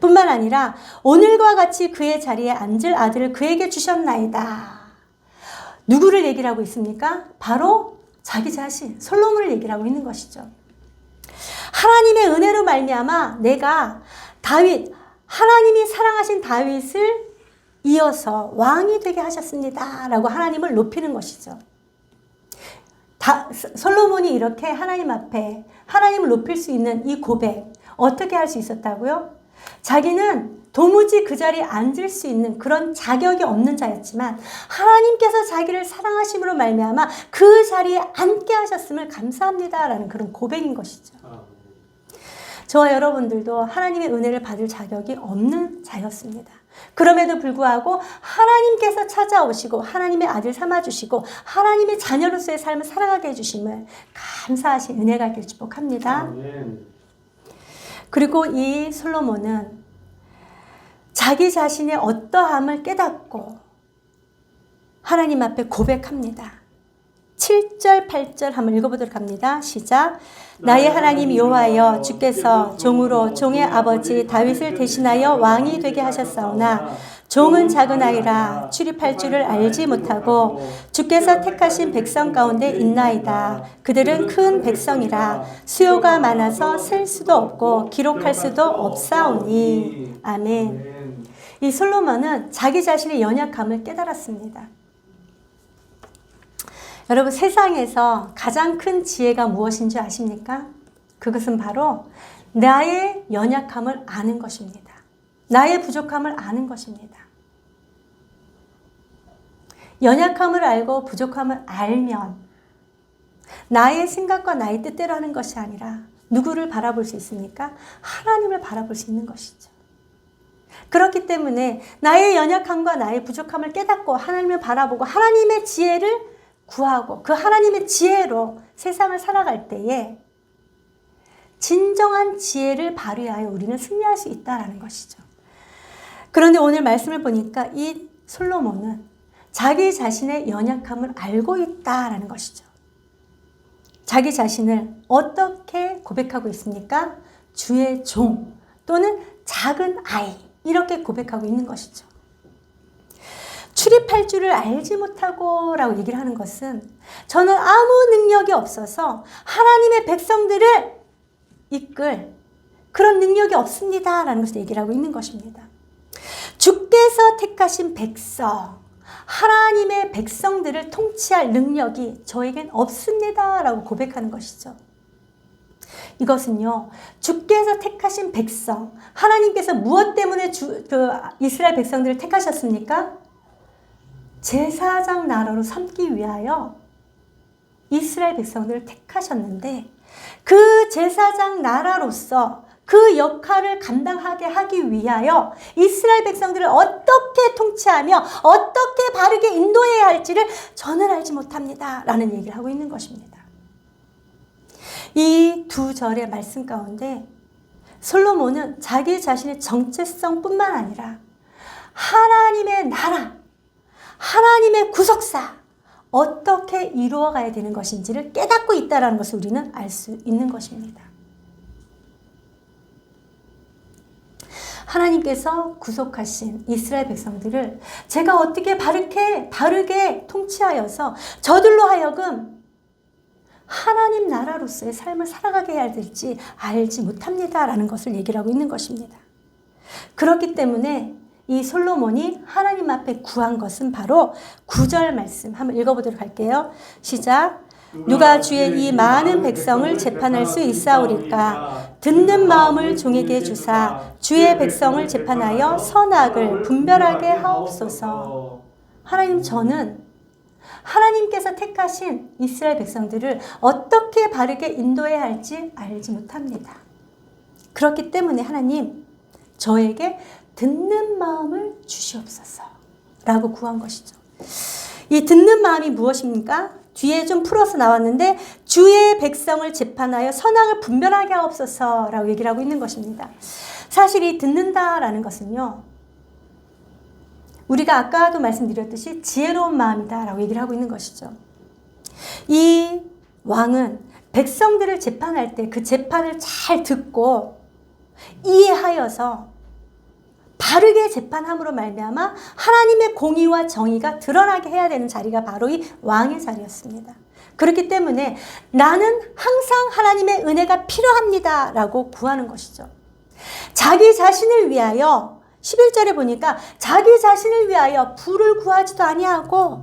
뿐만 아니라 오늘과 같이 그의 자리에 앉을 아들을 그에게 주셨나이다. 누구를 얘기를 하고 있습니까? 바로 자기 자신, 솔로몬을 얘기를 하고 있는 것이죠. 하나님의 은혜로 말미암아 내가 하나님이 사랑하신 다윗을 이어서 왕이 되게 하셨습니다. 라고 하나님을 높이는 것이죠. 솔로몬이 이렇게 하나님 앞에 하나님을 높일 수 있는 이 고백, 어떻게 할 수 있었다고요? 자기는 도무지 그 자리에 앉을 수 있는 그런 자격이 없는 자였지만 하나님께서 자기를 사랑하심으로 말미암아 그 자리에 앉게 하셨음을 감사합니다라는 그런 고백인 것이죠. 저와 여러분들도 하나님의 은혜를 받을 자격이 없는 자였습니다. 그럼에도 불구하고 하나님께서 찾아오시고 하나님의 아들 삼아주시고 하나님의 자녀로서의 삶을 살아가게 해주심을 감사하신 은혜가 있기를 축복합니다. 그리고 이 솔로몬은 자기 자신의 어떠함을 깨닫고 하나님 앞에 고백합니다. 7절, 8절 한번 읽어보도록 합니다. 시작. 나의 하나님 여호와여 주께서 종으로 종의 아버지 다윗을 대신하여 왕이 되게 하셨사오나 종은 작은 아이라 출입할 줄을 알지 못하고 주께서 택하신 백성 가운데 있나이다. 그들은 큰 백성이라 수요가 많아서 셀 수도 없고 기록할 수도 없사오니. 아멘. 이 솔로몬은 자기 자신의 연약함을 깨달았습니다. 여러분, 세상에서 가장 큰 지혜가 무엇인지 아십니까? 그것은 바로 나의 연약함을 아는 것입니다. 나의 부족함을 아는 것입니다. 연약함을 알고 부족함을 알면 나의 생각과 나의 뜻대로 하는 것이 아니라 누구를 바라볼 수 있습니까? 하나님을 바라볼 수 있는 것이죠. 그렇기 때문에 나의 연약함과 나의 부족함을 깨닫고 하나님을 바라보고 하나님의 지혜를 구하고 그 하나님의 지혜로 세상을 살아갈 때에 진정한 지혜를 발휘하여 우리는 승리할 수 있다는 것이죠. 그런데 오늘 말씀을 보니까 이 솔로몬은 자기 자신의 연약함을 알고 있다라는 것이죠. 자기 자신을 어떻게 고백하고 있습니까? 주의 종 또는 작은 아이 이렇게 고백하고 있는 것이죠. 출입할 줄을 알지 못하고 라고 얘기를 하는 것은 저는 아무 능력이 없어서 하나님의 백성들을 이끌 그런 능력이 없습니다 라는 것을 얘기를 하고 있는 것입니다. 주께서 택하신 백성, 하나님의 백성들을 통치할 능력이 저에겐 없습니다 라고 고백하는 것이죠. 이것은요, 주께서 택하신 백성, 하나님께서 무엇 때문에 이스라엘 백성들을 택하셨습니까? 제사장 나라로 삼기 위하여 이스라엘 백성들을 택하셨는데 그 제사장 나라로서 그 역할을 감당하게 하기 위하여 이스라엘 백성들을 어떻게 통치하며 어떻게 바르게 인도해야 할지를 저는 알지 못합니다 라는 얘기를 하고 있는 것입니다. 이 두 절의 말씀 가운데 솔로몬은 자기 자신의 정체성뿐만 아니라 하나님의 나라, 하나님의 구속사 어떻게 이루어가야 되는 것인지를 깨닫고 있다는 것을 우리는 알 수 있는 것입니다. 하나님께서 구속하신 이스라엘 백성들을 제가 어떻게 바르게 통치하여서 저들로 하여금 하나님 나라로서의 삶을 살아가게 해야 될지 알지 못합니다 라는 것을 얘기를 하고 있는 것입니다. 그렇기 때문에 이 솔로몬이 하나님 앞에 구한 것은 바로 9절 말씀 한번 읽어보도록 할게요. 시작. 누가 주의 이 많은 백성을 재판할 수 있사오리까? 듣는 마음을 종에게 주사 주의 백성을 재판하여 선악을 분별하게 하옵소서. 하나님, 저는 하나님께서 택하신 이스라엘 백성들을 어떻게 바르게 인도해야 할지 알지 못합니다. 그렇기 때문에 하나님, 저에게 듣는 마음을 주시옵소서 라고 구한 것이죠. 이 듣는 마음이 무엇입니까? 뒤에 좀 풀어서 나왔는데 주의 백성을 재판하여 선악을 분별하게 하옵소서 라고 얘기를 하고 있는 것입니다. 사실 이 듣는다라는 것은요, 우리가 아까도 말씀드렸듯이 지혜로운 마음이다 라고 얘기를 하고 있는 것이죠. 이 왕은 백성들을 재판할 때 그 재판을 잘 듣고 이해하여서 바르게 재판함으로 말미암아 하나님의 공의와 정의가 드러나게 해야 되는 자리가 바로 이 왕의 자리였습니다. 그렇기 때문에 나는 항상 하나님의 은혜가 필요합니다 라고 구하는 것이죠. 자기 자신을 위하여 11절에 보니까 자기 자신을 위하여 부를 구하지도 아니하고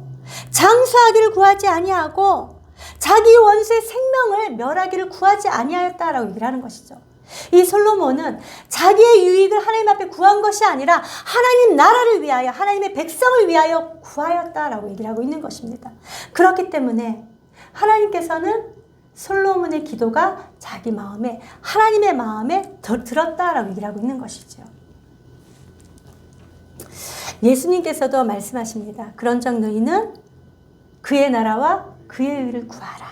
장수하기를 구하지 아니하고 자기 원수의 생명을 멸하기를 구하지 아니하였다라고 얘기를 하는 것이죠. 이 솔로몬은 자기의 유익을 하나님 앞에 구한 것이 아니라 하나님 나라를 위하여 하나님의 백성을 위하여 구하였다라고 얘기를 하고 있는 것입니다. 그렇기 때문에 하나님께서는 솔로몬의 기도가 자기 마음에 하나님의 마음에 들었다라고 얘기를 하고 있는 것이죠. 예수님께서도 말씀하십니다. 그런즉 너희는 그의 나라와 그의 의를 구하라.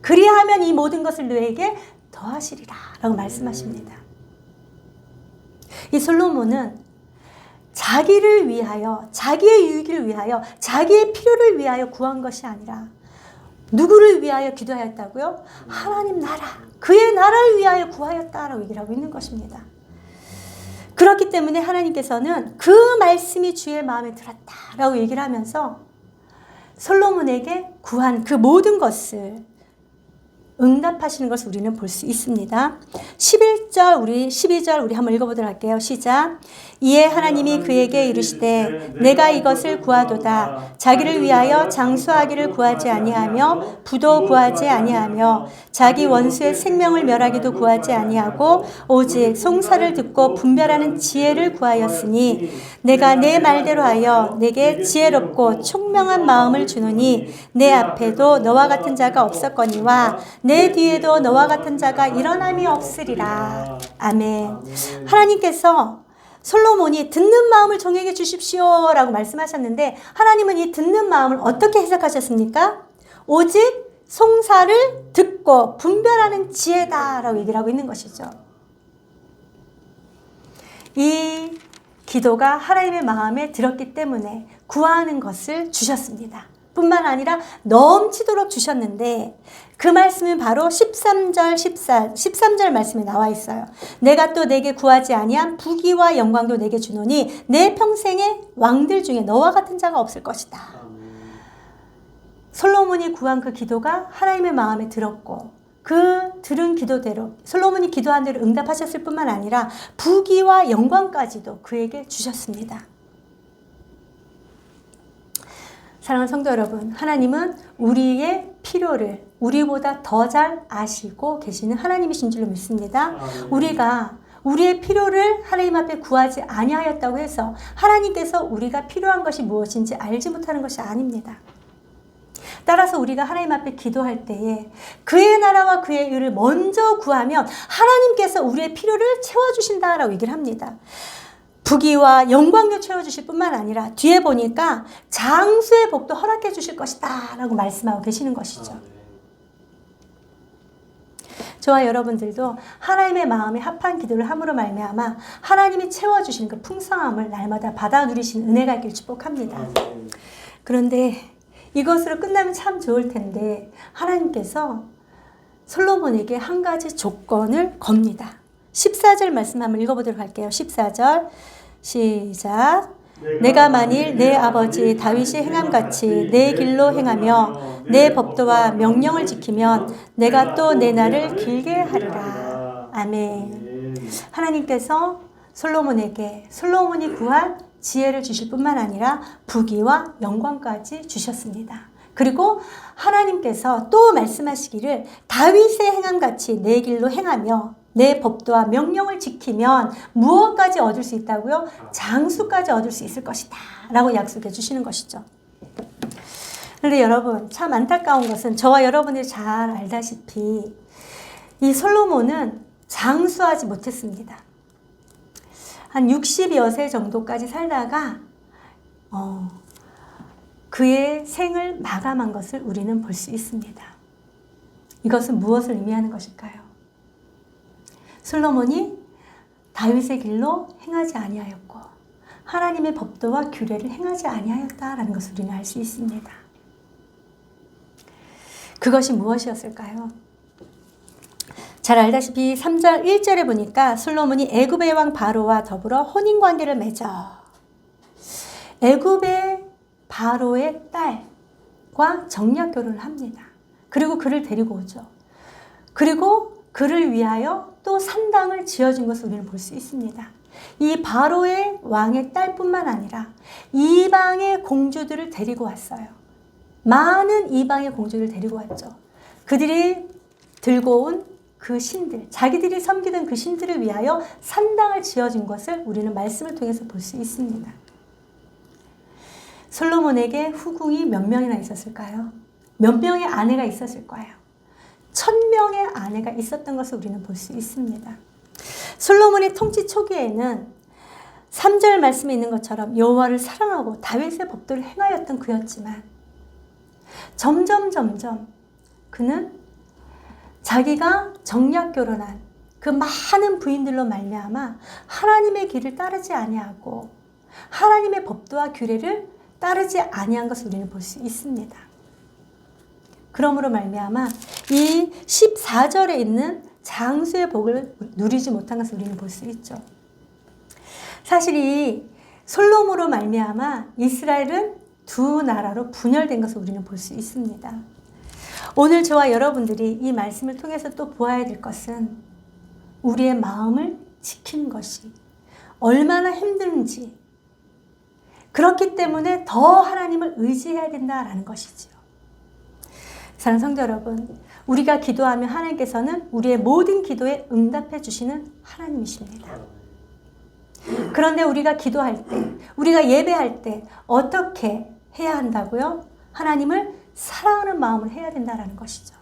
그리하면 이 모든 것을 너에게 더하시리라 라고 말씀하십니다. 이 솔로몬은 자기를 위하여, 자기의 유익을 위하여, 자기의 필요를 위하여 구한 것이 아니라 누구를 위하여 기도하였다고요? 하나님 나라, 그의 나라를 위하여 구하였다라고 얘기를 하고 있는 것입니다. 그렇기 때문에 하나님께서는 그 말씀이 주의 마음에 들었다라고 얘기를 하면서 솔로몬에게 구한 그 모든 것을 응답하시는 것을 우리는 볼 수 있습니다. 12절 우리 한번 읽어보도록 할게요. 시작. 이에 하나님이 그에게 이르시되 내가 이것을 구하도다. 자기를 위하여 장수하기를 구하지 아니하며 부도 구하지 아니하며 자기 원수의 생명을 멸하기도 구하지 아니하고 오직 송사를 듣고 분별하는 지혜를 구하였으니 내가 내 말대로 하여 내게 지혜롭고 총명한 마음을 주노니 내 앞에도 너와 같은 자가 없었거니와 내 뒤에도 너와 같은 자가 일어남이 없으리라. 아멘. 하나님께서 솔로몬이 듣는 마음을 종에게 주십시오 라고 말씀하셨는데 하나님은 이 듣는 마음을 어떻게 해석하셨습니까? 오직 송사를 듣고 분별하는 지혜다 라고 얘기를 하고 있는 것이죠. 이 기도가 하나님의 마음에 들었기 때문에 구하는 것을 주셨습니다. 뿐만 아니라 넘치도록 주셨는데 그 말씀은 바로 13절 말씀에 나와 있어요. 내가 또 내게 구하지 아니한 부귀와 영광도 내게 주노니 내 평생의 왕들 중에 너와 같은 자가 없을 것이다. 솔로몬이 구한 그 기도가 하나님의 마음에 들었고 그 들은 기도대로 솔로몬이 기도한 대로 응답하셨을 뿐만 아니라 부귀와 영광까지도 그에게 주셨습니다. 사랑하는 성도 여러분, 하나님은 우리의 필요를 우리보다 더 잘 아시고 계시는 하나님이신 줄로 믿습니다. 우리가 우리의 필요를 하나님 앞에 구하지 아니하였다고 해서 하나님께서 우리가 필요한 것이 무엇인지 알지 못하는 것이 아닙니다. 따라서 우리가 하나님 앞에 기도할 때에 그의 나라와 그의 의를 먼저 구하면 하나님께서 우리의 필요를 채워주신다라고 얘기를 합니다. 부귀와 영광도 채워주실 뿐만 아니라 뒤에 보니까 장수의 복도 허락해 주실 것이다 라고 말씀하고 계시는 것이죠. 저와 여러분들도 하나님의 마음에 합한 기도를 함으로 말미암아 하나님이 채워주시는 그 풍성함을 날마다 받아 누리시는 은혜가 있길 축복합니다. 그런데 이것으로 끝나면 참 좋을 텐데 하나님께서 솔로몬에게 한 가지 조건을 겁니다. 14절 말씀 한번 읽어보도록 할게요. 14절 시작. 내가 만일 내 아버지 다윗이 행함같이 내 길로 행하며 내 법도와 명령을 지키면 내가 또 내 날을 길게 하리라. 아멘. 하나님께서 솔로몬이 구한 지혜를 주실 뿐만 아니라 부귀와 영광까지 주셨습니다. 그리고 하나님께서 또 말씀하시기를 다윗의 행함같이 내 길로 행하며 내 법도와 명령을 지키면 무엇까지 얻을 수 있다고요? 장수까지 얻을 수 있을 것이다 라고 약속해 주시는 것이죠. 그런데 여러분 참 안타까운 것은 저와 여러분들이 잘 알다시피 이 솔로몬은 장수하지 못했습니다. 한 60여 세 정도까지 살다가 그의 생을 마감한 것을 우리는 볼 수 있습니다. 이것은 무엇을 의미하는 것일까요? 솔로몬이 다윗의 길로 행하지 아니하였고 하나님의 법도와 규례를 행하지 아니하였다라는 것을 우리는 알 수 있습니다. 그것이 무엇이었을까요? 잘 알다시피 3절 1절에 보니까 솔로몬이 애굽의 왕 바로와 더불어 혼인관계를 맺어 애굽의 바로의 딸과 정략 결혼을 합니다. 그리고 그를 데리고 오죠. 그리고 그를 위하여 또 산당을 지어준 것을 우리는 볼 수 있습니다. 이 바로의 왕의 딸뿐만 아니라 이방의 공주들을 데리고 왔어요. 많은 이방의 공주들을 데리고 왔죠. 그들이 들고 온 그 신들, 자기들이 섬기던 그 신들을 위하여 산당을 지어준 것을 우리는 말씀을 통해서 볼 수 있습니다. 솔로몬에게 후궁이 몇 명이나 있었을까요? 몇 명의 아내가 있었을 거예요. 1000명의 아내가 있었던 것을 우리는 볼 수 있습니다. 솔로몬의 통치 초기에는 3절 말씀에 있는 것처럼 여호와를 사랑하고 다윗의 법도를 행하였던 그였지만 점점 그는 자기가 정략 결혼한 그 많은 부인들로 말미암아 하나님의 길을 따르지 아니하고 하나님의 법도와 규례를 따르지 아니한 것을 우리는 볼 수 있습니다. 그러므로 말미암아 이 14절에 있는 장수의 복을 누리지 못한 것을 우리는 볼 수 있죠. 사실 이 솔로몬으로 말미암아 이스라엘은 두 나라로 분열된 것을 우리는 볼 수 있습니다. 오늘 저와 여러분들이 이 말씀을 통해서 또 보아야 될 것은 우리의 마음을 지키는 것이 얼마나 힘든지, 그렇기 때문에 더 하나님을 의지해야 된다라는 것이지요. 사랑하는 성도 여러분, 우리가 기도하면 하나님께서는 우리의 모든 기도에 응답해 주시는 하나님이십니다. 그런데 우리가 기도할 때, 우리가 예배할 때 어떻게 해야 한다고요? 하나님을 사랑하는 마음을 해야 된다는 것이죠.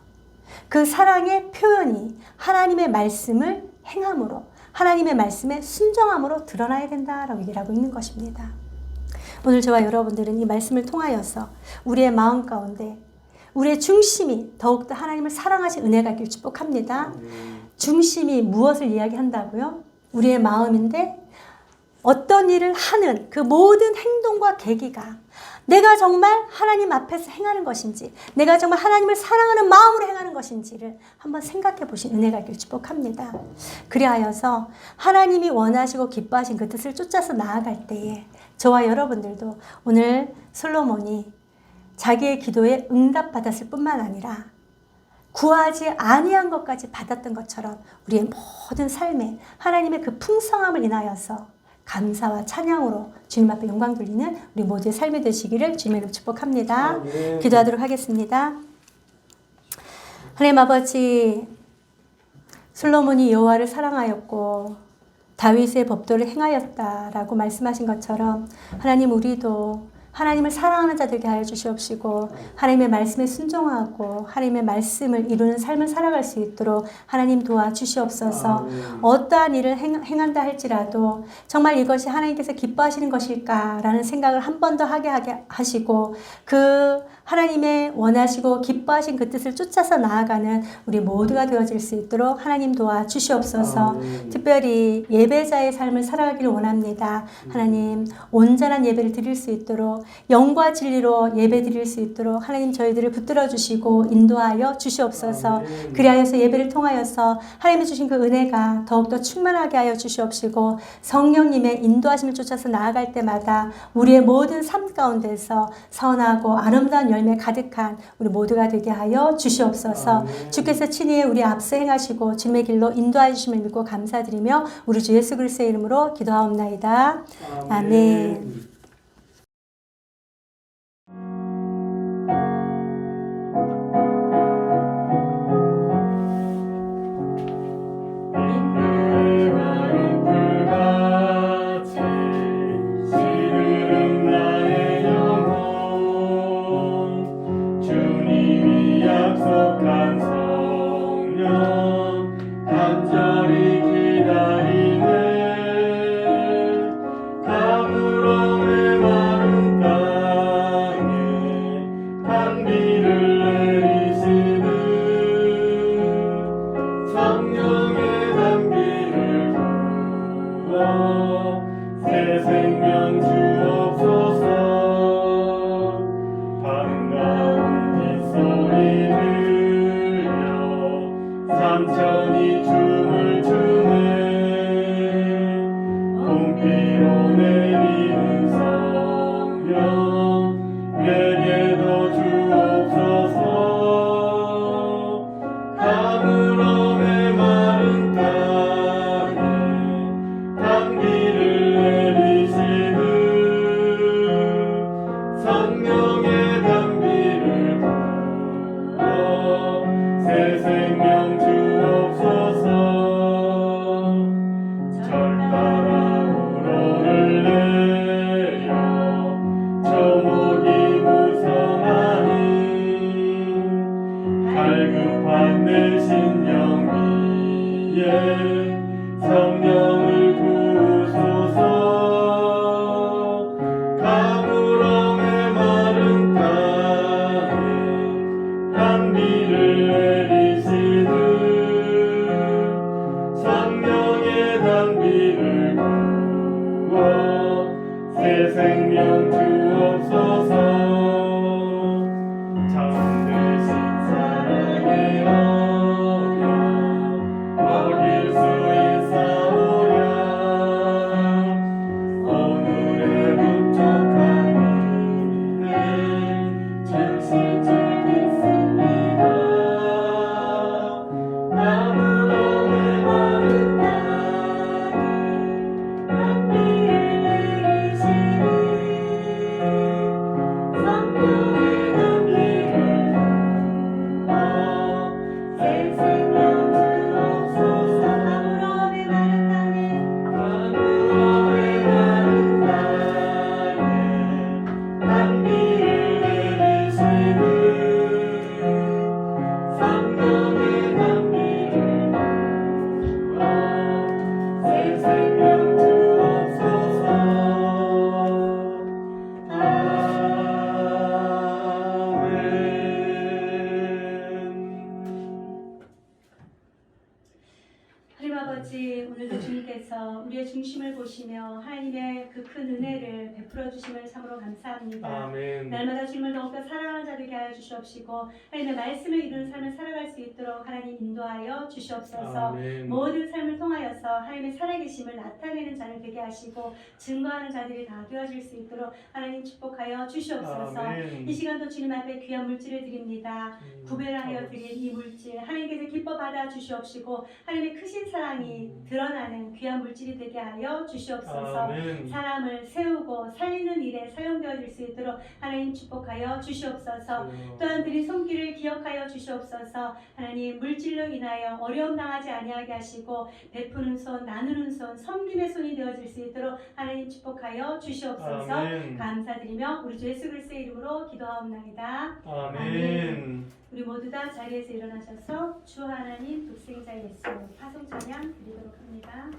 그 사랑의 표현이 하나님의 말씀을 행함으로, 하나님의 말씀에 순종함으로 드러나야 된다라고 얘기를 하고 있는 것입니다. 오늘 저와 여러분들은 이 말씀을 통하여서 우리의 마음 가운데 우리의 중심이 더욱더 하나님을 사랑하신 은혜가 있길 축복합니다. 중심이 무엇을 이야기한다고요? 우리의 마음인데 어떤 일을 하는 그 모든 행동과 계기가 내가 정말 하나님 앞에서 행하는 것인지, 내가 정말 하나님을 사랑하는 마음으로 행하는 것인지를 한번 생각해 보신 은혜가 있길 축복합니다. 그리하여서 하나님이 원하시고 기뻐하신 그 뜻을 쫓아서 나아갈 때에 저와 여러분들도 오늘 솔로몬이 자기의 기도에 응답받았을 뿐만 아니라 구하지 아니한 것까지 받았던 것처럼 우리의 모든 삶에 하나님의 그 풍성함을 인하여서 감사와 찬양으로 주님 앞에 영광 돌리는 우리 모두의 삶이 되시기를 주님의 이름으로 축복합니다. 기도하도록 하겠습니다. 하나님 아버지, 솔로몬이 여호와를 사랑하였고 다윗의 법도를 행하였다라고 말씀하신 것처럼 하나님, 우리도 하나님을 사랑하는 자들에게 하여 주시옵시고 하나님의 말씀에 순종하고 하나님의 말씀을 이루는 삶을 살아갈 수 있도록 하나님 도와주시옵소서. 어떠한 일을 행한다 할지라도 정말 이것이 하나님께서 기뻐하시는 것일까라는 생각을 한 번 더 하게 하시고 그 하나님의 원하시고 기뻐하신 그 뜻을 쫓아서 나아가는 우리 모두가 되어질 수 있도록 하나님 도와주시옵소서. 특별히 예배자의 삶을 살아가기를 원합니다. 하나님, 온전한 예배를 드릴 수 있도록 영과 진리로 예배 드릴 수 있도록 하나님 저희들을 붙들어 주시고 인도하여 주시옵소서. 그리하여서 예배를 통하여서 하나님이 주신 그 은혜가 더욱더 충만하게 하여 주시옵시고 성령님의 인도하심을 쫓아서 나아갈 때마다 우리의 모든 삶 가운데서 선하고 아름다운 열매 가득한 우리 모두가 되게 하여 주시옵소서. 주께서 친히 우리 앞서 행하시고 주님의 길로 인도하여 주심을 믿고 감사드리며 우리 주 예수 그리스도의 이름으로 기도하옵나이다. 아멘. 어길 수 있사오니 주님께서 우리의 중심을 보시며 하나님의 그 큰 은혜를 베풀어 주심을 참으로 감사합니다. 아멘. 날마다 주님을 더욱더 사랑하는 자 되게 하여 주시옵시고 하나님의 말씀을 이루는 삶을 살아갈 수 있도록 하나님 인도하여 주시옵소서. 아멘. 모든 삶을 통하여서 하나님의 살아계심을 나타내는 자를 되게 하시고 증거하는 자들이 다 되어질 수 있도록 하나님 축복하여 주시옵소서. 아멘. 이 시간도 주님 앞에 귀한 물질을 드립니다. 구별하여 드린 이 물질 하나님께서 기뻐 받아 주시옵시고 하나님의 크신 사랑이 드러나는 귀한 물질이 되게 하여 주시옵소서. 아멘. 사람을 세우고 살리는 일에 사용되어질 수 있도록 하나님 축복하여 주시옵소서. 또한 드린 손길을 기억하여 주시옵소서. 하나님 물질로 인하여 어려움 당하지 아니하게 하시고 베푸는 손, 나누는 손, 섬김의 손이 되어질 수 있도록 하나님 축복하여 주시옵소서. 아멘. 감사드리며 우리 주 예수 그리스도의 이름으로 기도하옵나이다. 아멘. 우리 모두 다 자리에서 일어나셔서 주 하나님 독생자 예수 파송 찬양 드리도록 합니다.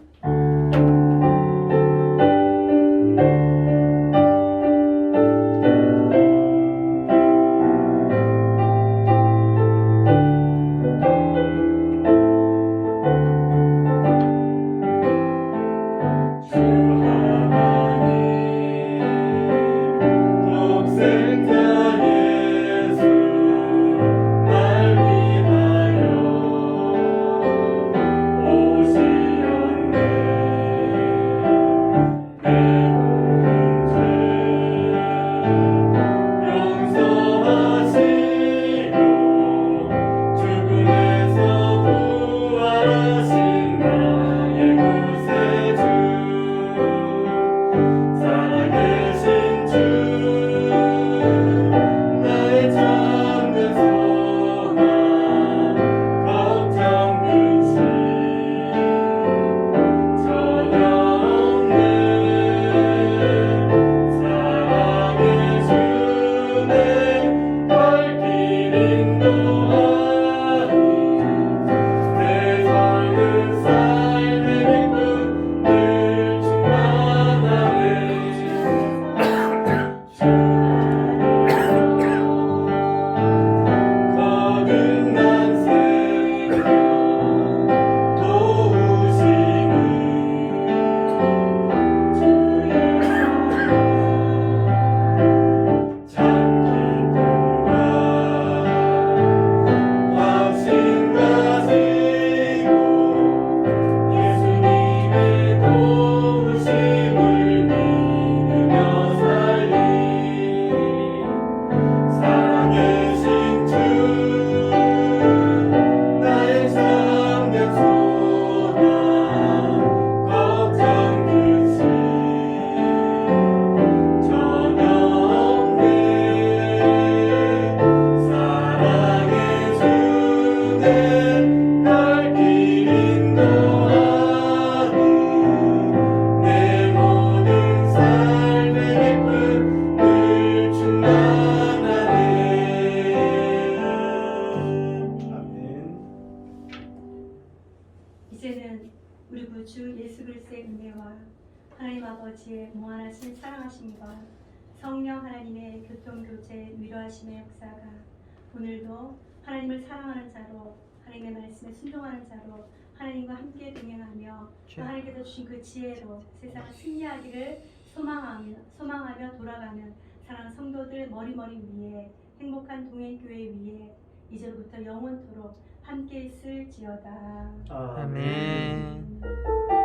이제는 우리 구주 예수 그리스도의 은혜와 하나님 아버지의 무한하신 사랑하심과 성령 하나님의 교통교제 위로하심의 역사가 오늘도 하나님을 사랑하는 자로 하나님의 말씀에 순종하는 자로 하나님과 함께 동행하며 또 하나님께서 주신 그 지혜로 세상을 승리하기를 소망하며 돌아가는 사랑하는 성도들 머리머리 위에 행복한 동행교회 위에 이제로부터 영원토록 함께 있을지어다. 아멘. 아멘.